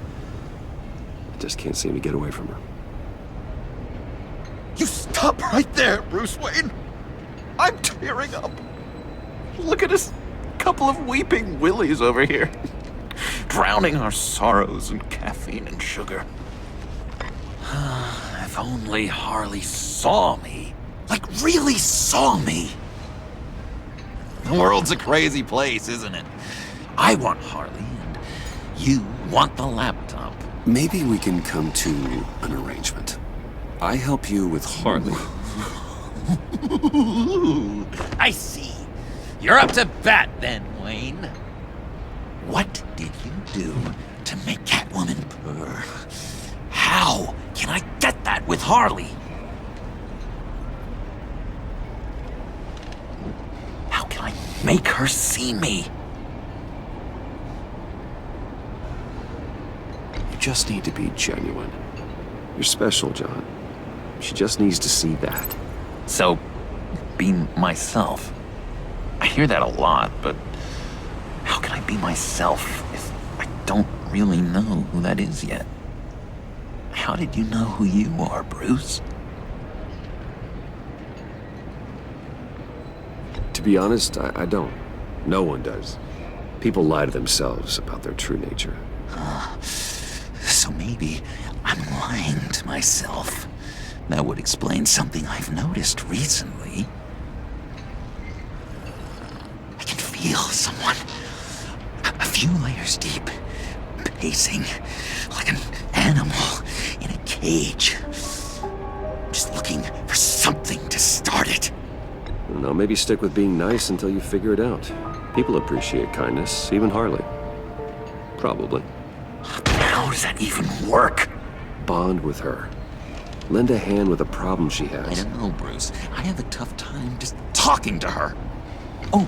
I just can't seem to get away from her. You stop right there, Bruce Wayne. I'm tearing up. Look at us, couple of weeping willies over here. Drowning our sorrows in caffeine and sugar. If only Harley saw me. Like, really saw me. The world's a crazy place, isn't it? I want Harley, and You want the laptop. Maybe we can come to an arrangement. I help you with Harley. I see. You're up to bat then, Wayne. What did you do to make Catwoman purr? How can I get that with Harley? How can I make her see me? You just need to be genuine. You're special, John. She just needs to see that. So, be myself. I hear that a lot, but how can I be myself if I don't really know who that is yet? How did you know who you are, Bruce? To be honest, I don't. No one does. People lie to themselves about their true nature. So maybe I'm lying to myself. That would explain something I've noticed recently. I can feel someone a few layers deep, pacing like an animal in a cage. Just looking for something to start it. I don't know, maybe stick with being nice until you figure it out. People appreciate kindness, even Harley. Probably. How does that even work? Bond with her. Lend a hand with a problem she has. I don't know, Bruce. I have a tough time just talking to her. Oh,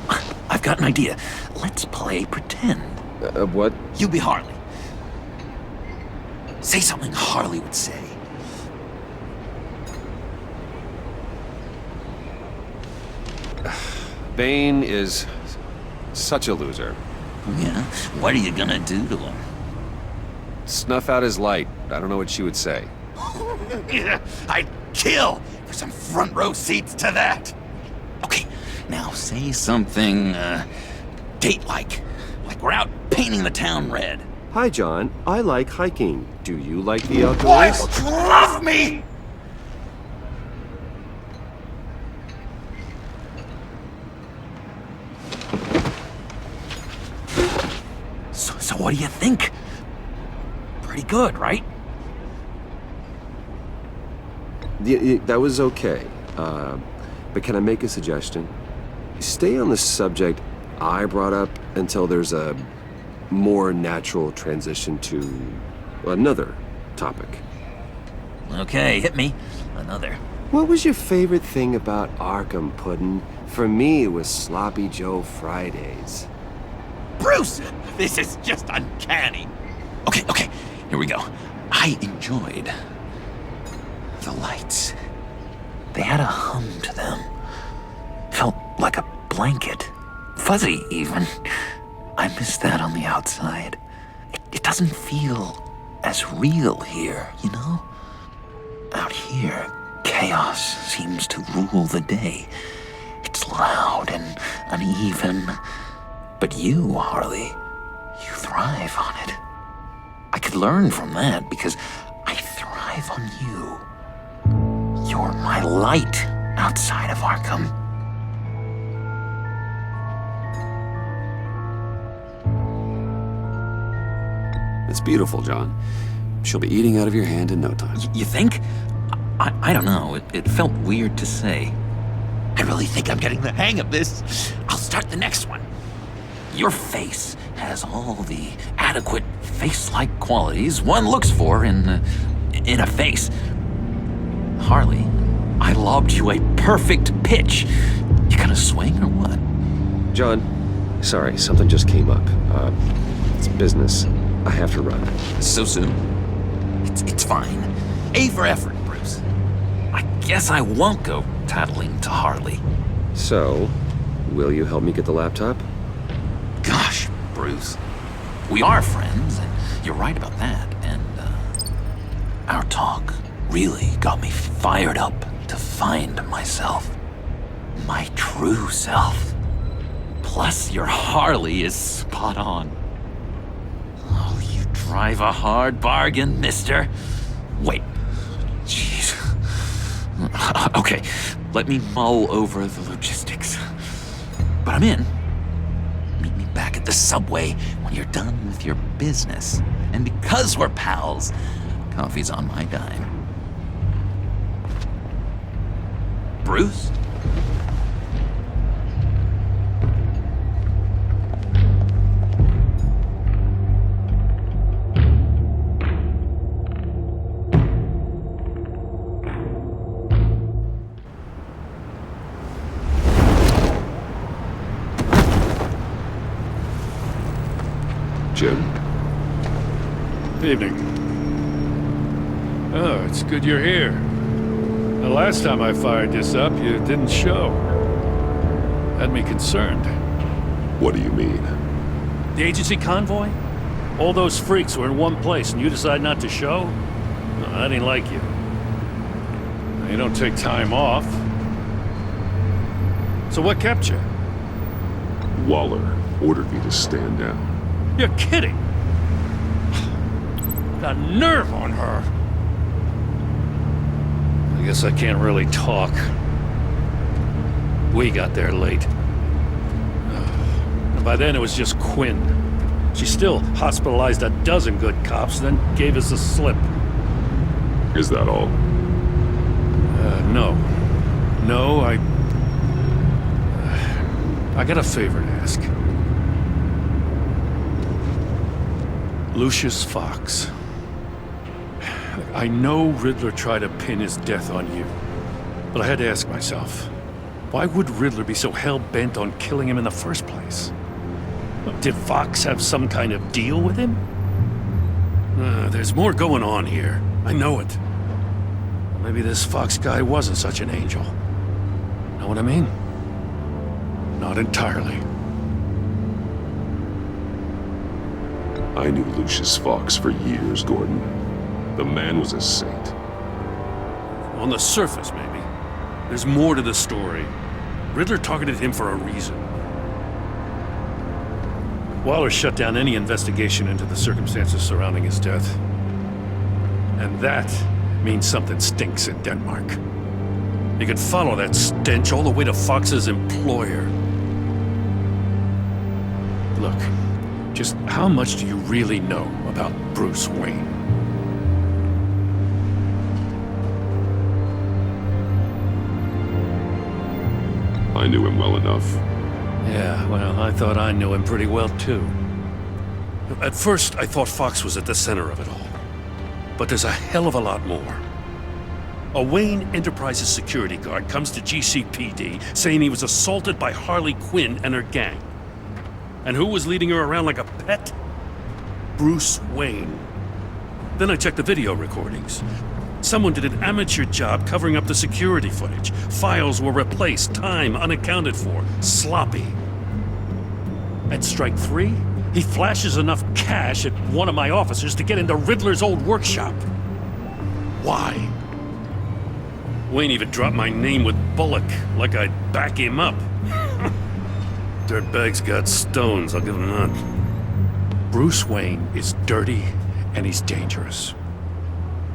I've got an idea. Let's play pretend. What? You be Harley. Say something Harley would say. Bane is such a loser. Yeah? What are you gonna do to him? Snuff out his light. I don't know what she would say. I'd kill for some front row seats to that. Okay, now say something, date-like. Like we're out painting the town red. Hi, John. I like hiking. Do you like the outdoors? Boys, love me! So what do you think? Pretty good, right? That was okay. But can I make a suggestion? Stay on the subject I brought up until there's a more natural transition to another topic. Okay, hit me. Another. What was your favorite thing about Arkham, Puddin'? For me, it was Sloppy Joe Fridays. Bruce! This is just uncanny. Okay, here we go. I enjoyed the lights. They had a hum to them. Felt like a blanket. Fuzzy, even. I miss that on the outside. It doesn't feel as real here, you know? Out here, chaos seems to rule the day. It's loud and uneven. But you, Harley, you thrive on it. I could learn from that because I thrive on you. You're my light outside of Arkham. It's beautiful, John. She'll be eating out of your hand in no time. You think? I don't know. It felt weird to say. I really think I'm getting the hang of this. I'll start the next one. Your face has all the adequate face-like qualities one looks for in a face. Harley, I lobbed you a perfect pitch. You gonna swing or what? John, sorry, something just came up. It's business. I have to run. So soon? It's fine. A for effort, Bruce. I guess I won't go tattling to Harley. So, will you help me get the laptop? Gosh, Bruce. We are friends, and you're right about that. And, our talk really got me fired up to find myself. My true self. Plus, your Harley is spot on. Oh, you drive a hard bargain, mister. Wait. Jeez. Okay, let me mull over the logistics. But I'm in. Meet me back at the subway when you're done with your business. And because we're pals, coffee's on my dime. Bruce? Jim? Evening. Oh, it's good you're here. The last time I fired this up, you didn't show. Had me concerned. What do you mean? The agency convoy? All those freaks were in one place and you decide not to show? No, I didn't like you. You don't take time off. So what kept you? Waller ordered me to stand down. You're kidding! The nerve on her! I guess I can't really talk. We got there late. And by then it was just Quinn. She still hospitalized a dozen good cops, then gave us the slip. Is that all? No. No, I got a favor to ask. Lucius Fox. I know Riddler tried to pin his death on you, but I had to ask myself, why would Riddler be so hell-bent on killing him in the first place? Did Fox have some kind of deal with him? There's more going on here. I know it. Maybe this Fox guy wasn't such an angel. Know what I mean? Not entirely. I knew Lucius Fox for years, Gordon. The man was a saint. On the surface, maybe. There's more to the story. Riddler targeted him for a reason. Waller shut down any investigation into the circumstances surrounding his death. And that means something stinks in Denmark. You could follow that stench all the way to Fox's employer. Look, just how much do you really know about Bruce Wayne? I knew him well enough. Yeah, well, I thought I knew him pretty well, too. At first, I thought Fox was at the center of it all. But there's a hell of a lot more. A Wayne Enterprises security guard comes to GCPD saying he was assaulted by Harley Quinn and her gang. And who was leading her around like a pet? Bruce Wayne. Then I checked the video recordings. Someone did an amateur job covering up the security footage. Files were replaced, time unaccounted for, sloppy. At strike 3, he flashes enough cash at one of my officers to get into Riddler's old workshop. Why? Wayne even dropped my name with Bullock, like I'd back him up. Dirtbag's got stones, I'll give him that. Bruce Wayne is dirty and he's dangerous.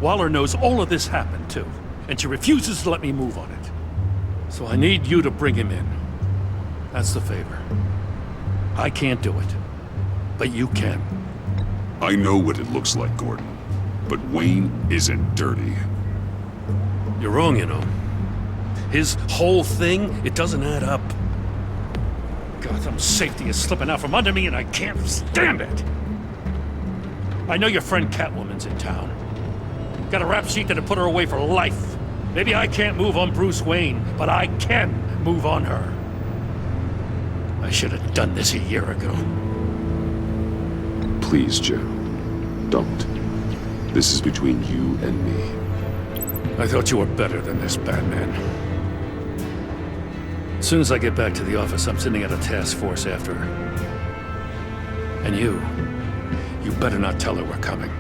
Waller knows all of this happened, too, and she refuses to let me move on it. So I need you to bring him in. That's the favor. I can't do it, but you can. I know what it looks like, Gordon, but Wayne isn't dirty. You're wrong, you know. His whole thing, it doesn't add up. Gotham safety is slipping out from under me and I can't stand it! I know your friend Catwoman's in town. Got a rap sheet that'll put her away for life. Maybe I can't move on Bruce Wayne, but I can move on her. I should have done this a year ago. Please, Jim. Don't. This is between you and me. I thought you were better than this, Batman. As soon as I get back to the office, I'm sending out a task force after her. And you better not tell her we're coming.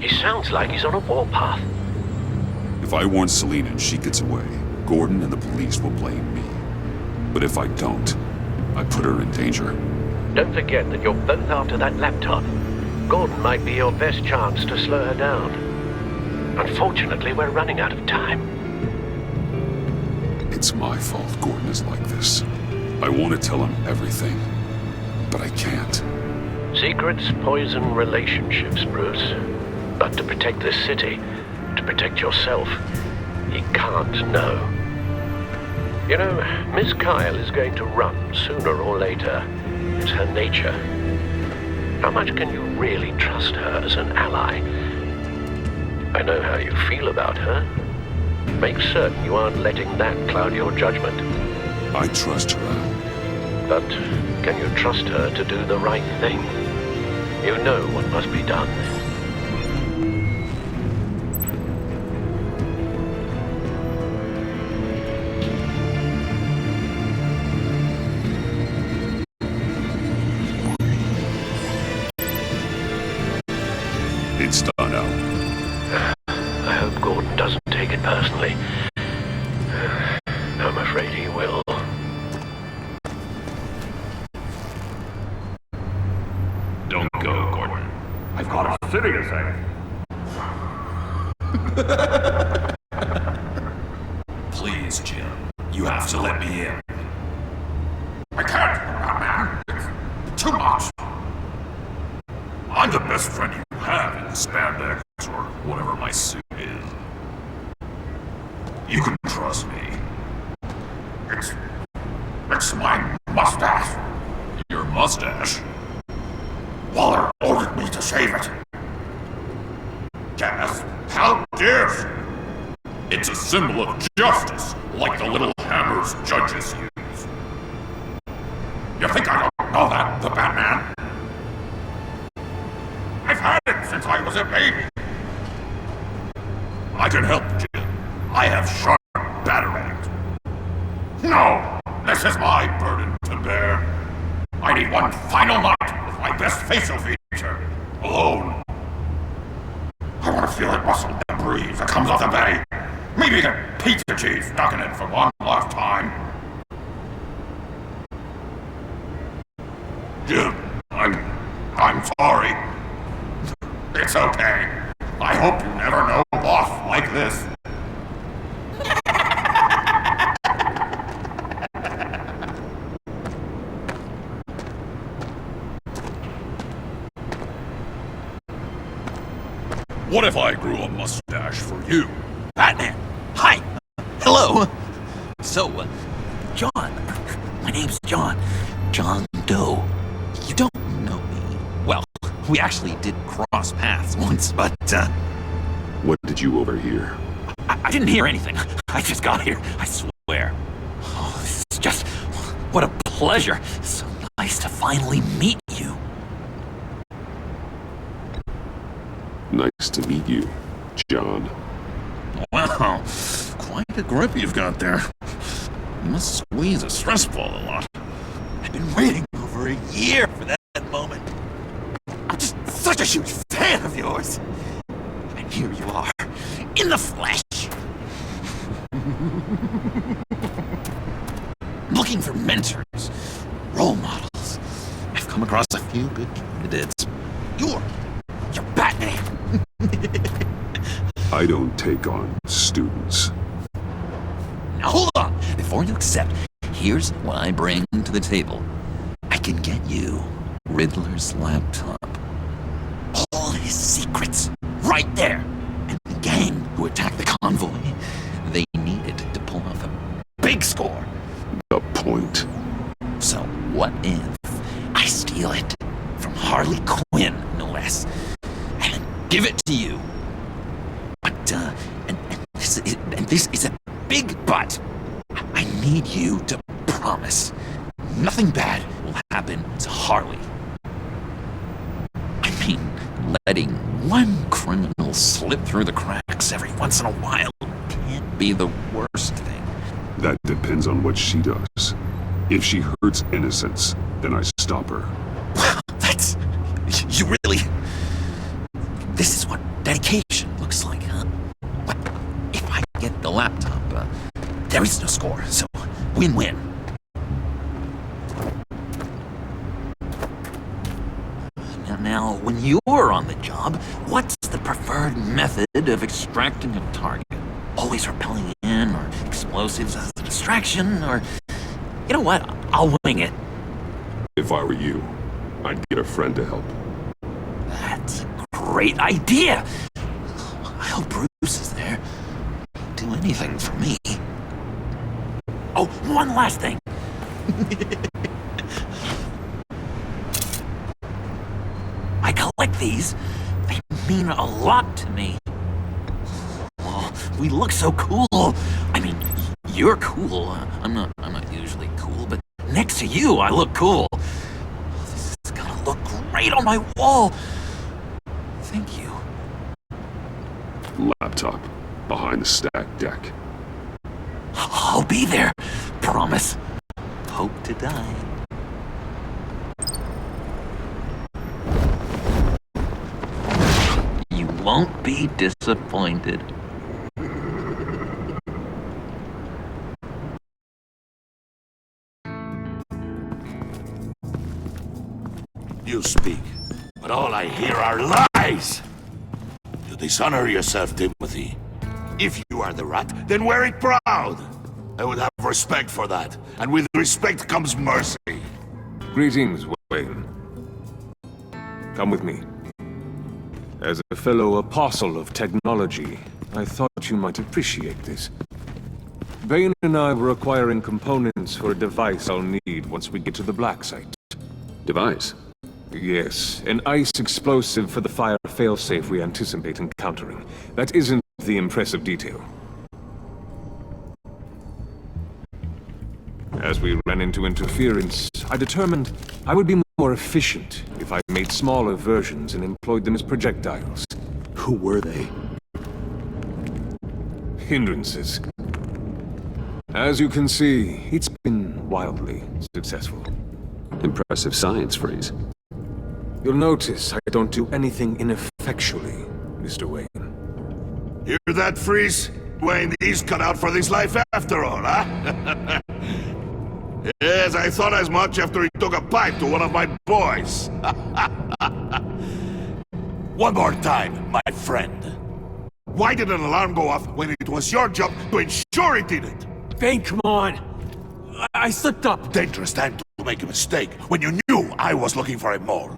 He sounds like he's on a warpath. If I warn Selina and she gets away, Gordon and the police will blame me. But if I don't, I put her in danger. Don't forget that you're both after that laptop. Gordon might be your best chance to slow her down. Unfortunately, we're running out of time. It's my fault Gordon is like this. I want to tell him everything, but I can't. Secrets poison relationships, Bruce. But to protect this city, to protect yourself, you can't know. You know, Miss Kyle is going to run sooner or later. It's her nature. How much can you really trust her as an ally? I know how you feel about her. Make certain you aren't letting that cloud your judgment. I trust her. But can you trust her to do the right thing? You know what must be done. It's done out. I hope Gordon doesn't take it personally. I'm afraid he will. Don't go, Gordon. I've got a city to save. Please, Jim. You have to let me in. I can't, man. It's too much. I'm the best friend you have in the spandex, or whatever my suit is. You can trust me. It's my mustache. Your mustache? Waller ordered me to shave it. Yes, how dare she? It's a symbol of justice, like the little hammers judges use. You think I don't know that, the Batman? I've had it since I was a baby. I can help, Jim. I have sharp batarangs. No! This is my burden to bear. I need one final night with my best facial feature. Alone. I want to feel it rustle the breeze that comes off the bay. Maybe get pizza cheese stuck in it for one last time. Jim, I'm sorry. It's okay. I hope you never know a boss like this. What if I grew a mustache for you? Batman! Hi! Hello! So, John. My name's John. John Doe. You don't know me. Well, we actually did cross paths once, but, What did you overhear? I didn't hear anything. I just got here, I swear. Oh, this is just... What a pleasure. So nice to finally meet you. Nice to meet you, John. Wow, quite a grip you've got there. You must squeeze a stress ball a lot. I've been waiting over a year for that moment. I'm just such a huge fan of yours. And here you are, in the flesh. Looking for mentors, role models. I've come across a few good candidates. You're Batman. I don't take on students. Now hold on. Before you accept, here's what I bring to the table. I can get you Riddler's laptop. All his secrets, right there. And the gang who attacked the convoy, they needed to pull off a big score. The point. So what if I steal it from Harley Quinn, no less, and give it to you? But, and this is a big but. I need you to promise nothing bad will happen to Harley. I mean, letting one criminal slip through the cracks every once in a while can't be the worst thing. That depends on what she does. If she hurts innocents, then I stop her. Wow, that's... You really... This is what dedication looks like, huh? But if I get the laptop, there is no score, so win-win. Now, when you're on the job, what's the preferred method of extracting a target? Always rappelling in, diversion, or explosives as a distraction, or... You know what? I'll wing it. If I were you, I'd get a friend to help. That's a great idea! I hope Bruce is there. He'd do anything for me. Oh, one last thing! I collect these. They mean a lot to me. Oh, we look so cool. I mean, you're cool. I'm not usually cool, but next to you, I look cool. This is gonna look great on my wall. Thank you. Laptop, behind the stacked deck. I'll be there. Promise. Hope to die. You won't be disappointed. You speak, but all I hear are lies! You dishonor yourself, Timothy. If you are the rat, then wear it proud! I would have respect for that, and with respect comes mercy. Greetings, Wayne. Come with me. As a fellow apostle of technology, I thought you might appreciate this. Bane and I were acquiring components for a device I'll need once we get to the Black Site. Device? Yes, an ice explosive for the fire failsafe we anticipate encountering. That isn't the impressive detail. As we ran into interference, I determined I would be more efficient if I made smaller versions and employed them as projectiles. Who were they? Hindrances. As you see, it's been wildly successful. Impressive science, Freeze. You'll notice I don't do anything ineffectually, Mr. Wayne. Hear that, Freeze? Wayne, he's cut out for this life after all, huh? Yes, I thought as much after he took a pipe to one of my boys. One more time, my friend. Why did an alarm go off when it was your job to ensure it didn't? Bane, come on! I slipped up! Dangerous time to make a mistake when you knew I was looking for a mole.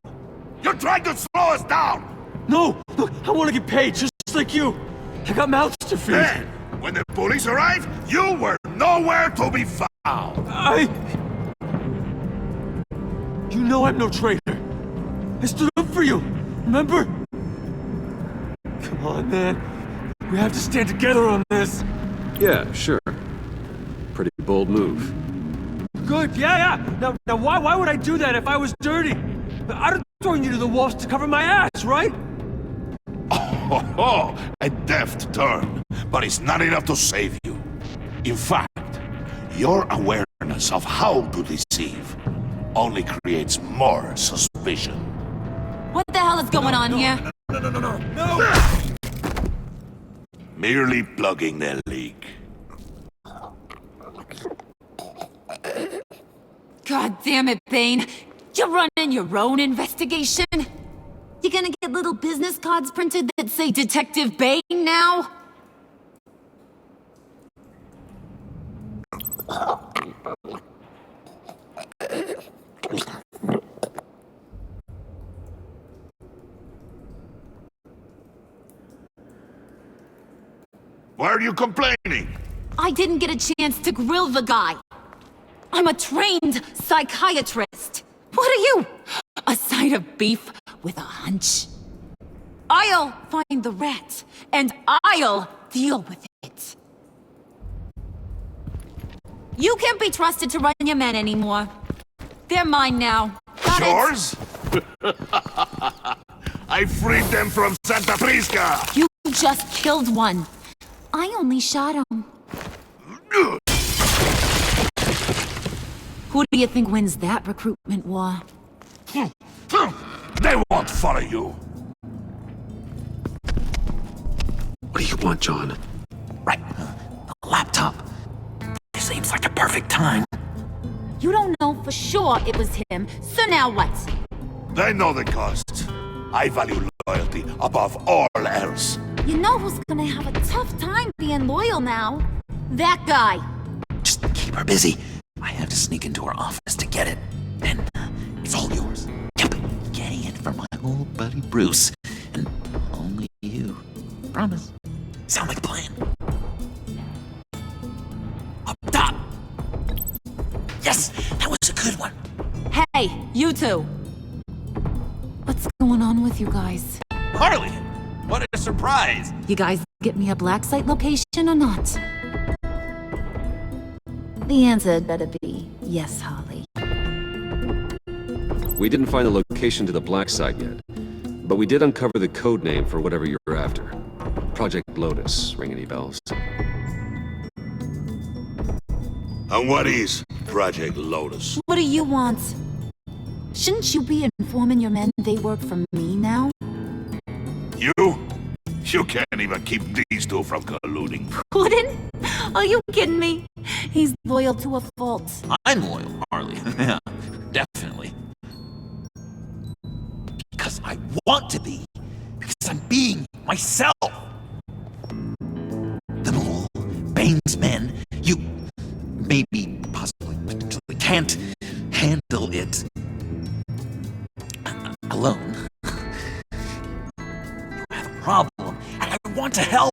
You're trying to slow us down! No! Look, I want to get paid just like you! I got mouths to feed! Then, when the police arrived, you were nowhere to be found! You know I'm no traitor! I stood up for you! Remember? Come on, man. We have to stand together on this! Yeah, sure. Pretty bold move. Good, yeah! Now why would I do that if I was dirty? I'd have thrown you to the wolves to cover my ass, right? Oh, a deft turn, but it's not enough to save you. In fact, your awareness of how to deceive only creates more suspicion. What the hell is going on here? No! Merely plugging the leak. God damn it, Bane. You're running your own investigation? You gonna get little business cards printed that say Detective Bane now? Why are you complaining? I didn't get a chance to grill the guy. I'm a trained psychiatrist. What are you? A side of beef with a hunch? I'll find the rat, and I'll deal with it. You can't be trusted to run your men anymore. They're mine now. Got Yours? I freed them from Santa Prisca! You just killed one. I only shot him. Who do you think wins that recruitment war? They won't follow you. What do you want, John? Right. The laptop. This seems like a perfect time. You don't know for sure it was him, so now what? They know the cost. I value loyalty above all else. You know who's gonna have a tough time being loyal now? That guy! Just keep her busy. I have to sneak into her office to get it. Then it's all yours. Yep, getting it from my old buddy Bruce. And only you. Promise. Sound like a plan? Up top! Yes, that was a good one. Hey, you two! What's going on with you guys? Harley! What a surprise! You guys get me a black site location or not? The answer had better be yes, Harley. We didn't find the location to the black site yet, but we did uncover the code name for whatever you're after. Project Lotus. Ring any bells? And what is Project Lotus? What do you want? Shouldn't you be informing your men they work for me now? You? You can't even keep these two from colluding. Puddin'? Are you kidding me? He's loyal to a fault. I'm loyal, Harley. Yeah, definitely. Because I want to be. Because I'm being myself. The mole, Bane's men, you maybe, possibly, potentially can't handle it alone. You have a problem, and I want to help.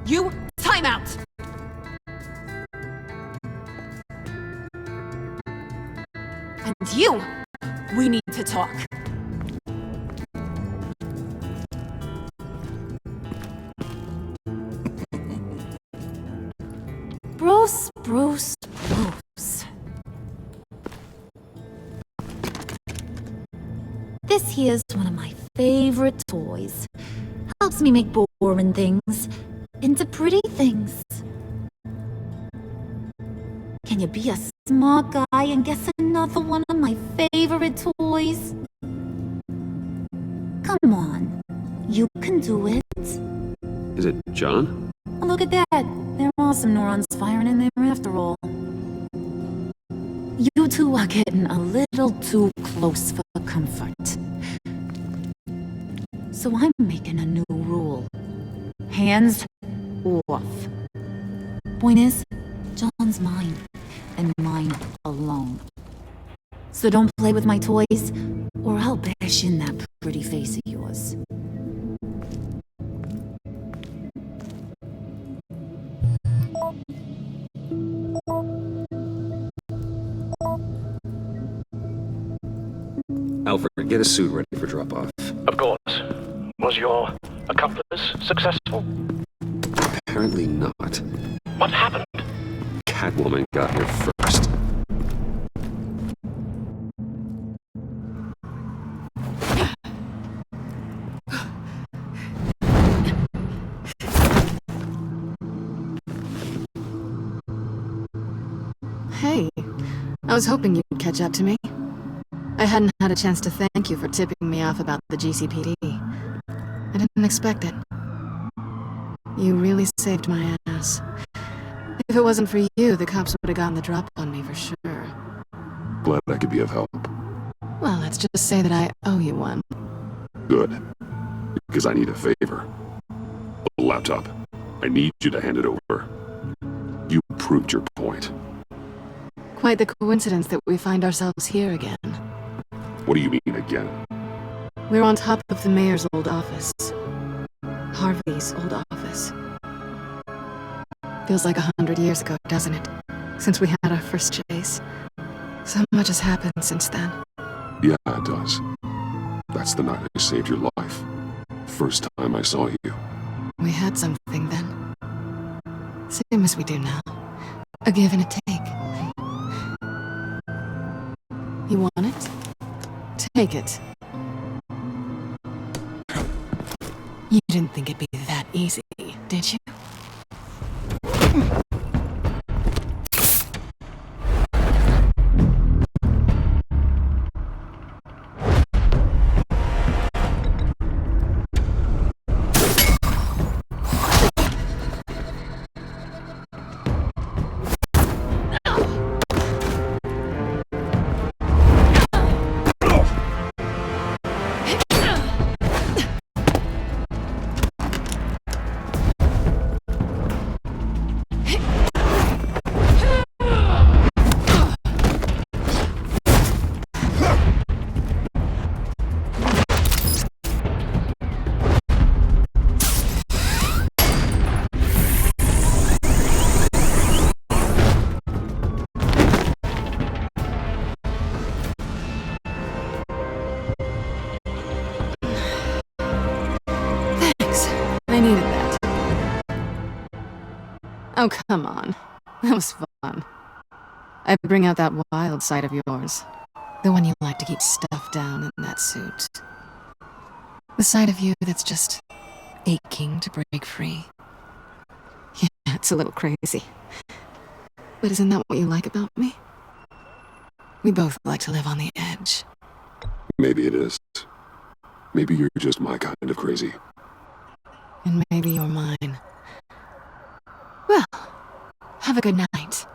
You, time out! And you, we need to talk. Bruce, Bruce, Bruce. This here's one of my favorite toys. Helps me make boring things into pretty things. Can you be a smart guy and guess another one of my favorite toys? Come on, you can do it. Is it John? Oh, look at that. There are some neurons firing in there after all. You two are getting a little too close for comfort. So I'm making a new rule. Hands off. Point is, John's mine, and mine alone. So don't play with my toys, or I'll bash in that pretty face of yours. Alfred, get a suit ready for drop-off. Of course. Was your accomplice successful? Apparently not. What happened? Catwoman got here first. Hey, I was hoping you'd catch up to me. I hadn't had a chance to thank you for tipping me off about the GCPD. I didn't expect it. You really saved my ass. If it wasn't for you, the cops would have gotten the drop on me for sure. Glad I could be of help. Well, let's just say that I owe you one. Good. Because I need a favor. The laptop. I need you to hand it over. You proved your point. Quite the coincidence that we find ourselves here again. What do you mean again? We're on top of the mayor's old office. Harvey's old office. Feels like 100 years ago, doesn't it? Since we had our first chase. So much has happened since then. Yeah, it does. That's the night I saved your life. First time I saw you. We had something then. Same as we do now. A give and a take. You want it? Take it. You didn't think it'd be that easy, did you? Oh, come on. That was fun. I bring out that wild side of yours. The one you like to keep stuffed down in that suit. The side of you that's just aching to break free. Yeah, it's a little crazy. But isn't that what you like about me? We both like to live on the edge. Maybe it is. Maybe you're just my kind of crazy. And maybe you're mine. Well, have a good night.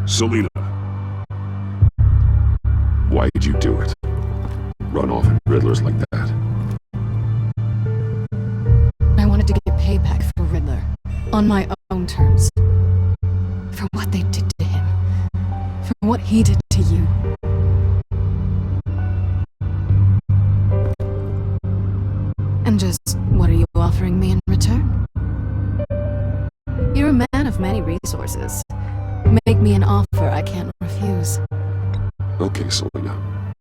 Selina. Why did you do it? Run off at Riddlers like that? I wanted to get payback for Riddler. On my own terms. For what they did to him. For what he did to you. And just what are you offering me in return? You're a man of many resources. Make me an offer I can't refuse. Okay, Selina.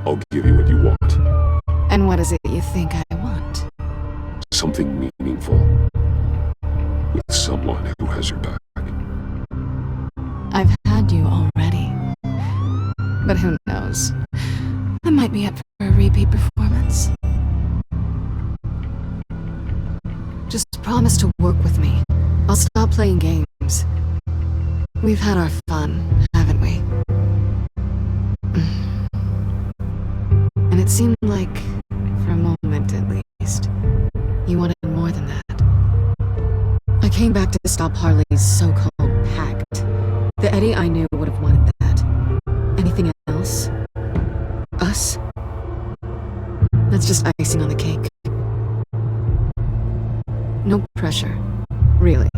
I'll give you what you want. And what is it you think I want? Something meaningful. With someone who has your back. I've had you already. But who knows? I might be up for a repeat performance. Just promise to work with me. I'll stop playing games. We've had our fun, haven't we? And it seemed like, for a moment at least, you wanted more than that. I came back to stop Harley's so-called pact. The Eddie I knew would have wanted that. Anything else? Us? That's just icing on the cake. No pressure. Really.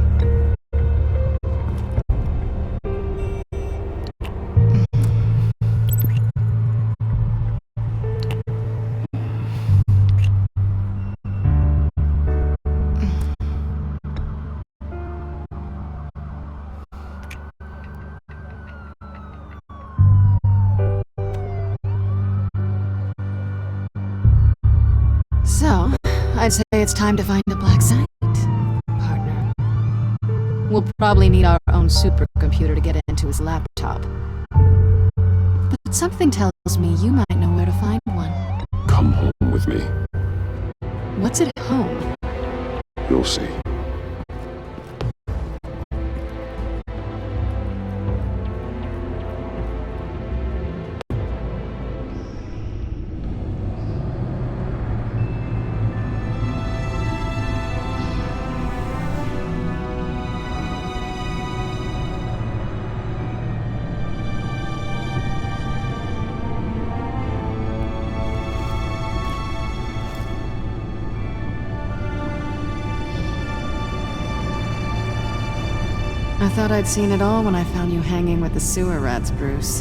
So, I'd say it's time to find a black site, partner. We'll probably need our own supercomputer to get into his laptop. But something tells me you might know where to find one. Come home with me. What's at home? You'll see. I thought I'd seen it all when I found you hanging with the sewer rats, Bruce.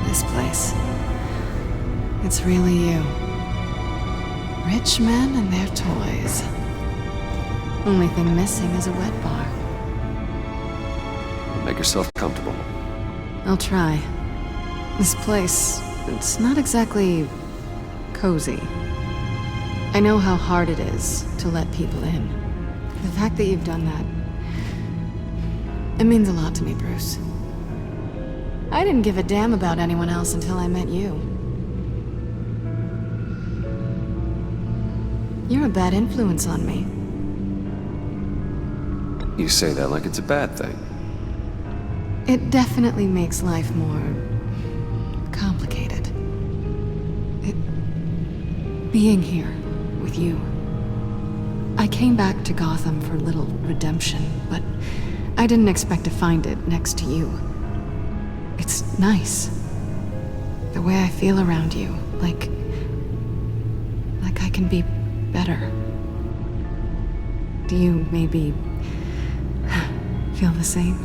This place. It's really you. Rich men and their toys. Only thing missing is a wet bar. Make yourself comfortable. I'll try. This place, it's not exactly cozy. I know how hard it is to let people in. The fact that you've done that, it means a lot to me, Bruce. I didn't give a damn about anyone else until I met you. You're a bad influence on me. You say that like it's a bad thing. It definitely makes life more complicated. Being here with you. I came back to Gotham for a little redemption, but I didn't expect to find it next to you. It's nice. The way I feel around you, like I can be better. Do you maybe feel the same?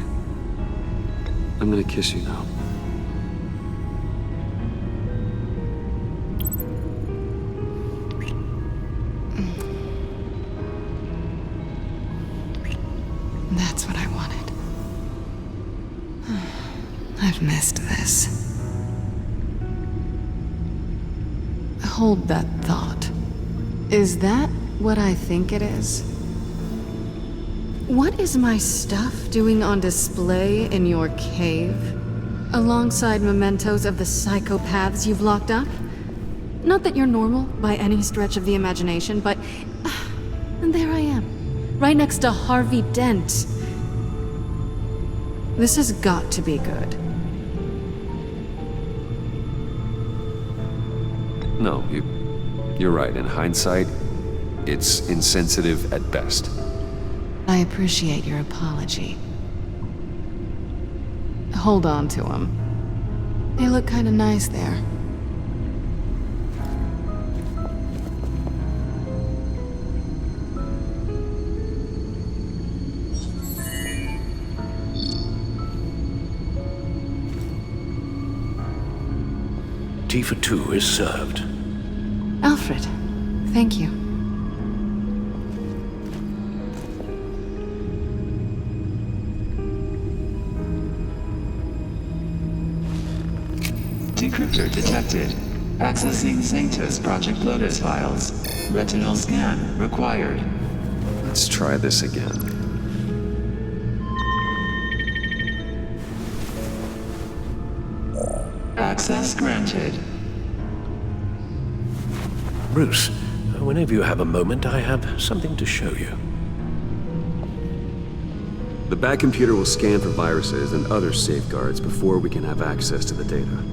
I'm gonna kiss you now. That's what I wanted. I've missed this. Hold that thought. Is that what I think it is? What is my stuff doing on display in your cave? Alongside mementos of the psychopaths you've locked up? Not that you're normal by any stretch of the imagination, but... and there I am, right next to Harvey Dent. This has got to be good. No, you're right. In hindsight, it's insensitive at best. I appreciate your apology. Hold on to them. They look kinda nice there. Tifa 2 is served. Alfred, thank you. Decryptor detected. Accessing Sanctus Project Lotus files. Retinal scan required. Let's try this again. Access granted. Bruce, whenever you have a moment, I have something to show you. The back computer will scan for viruses and other safeguards before we can have access to the data.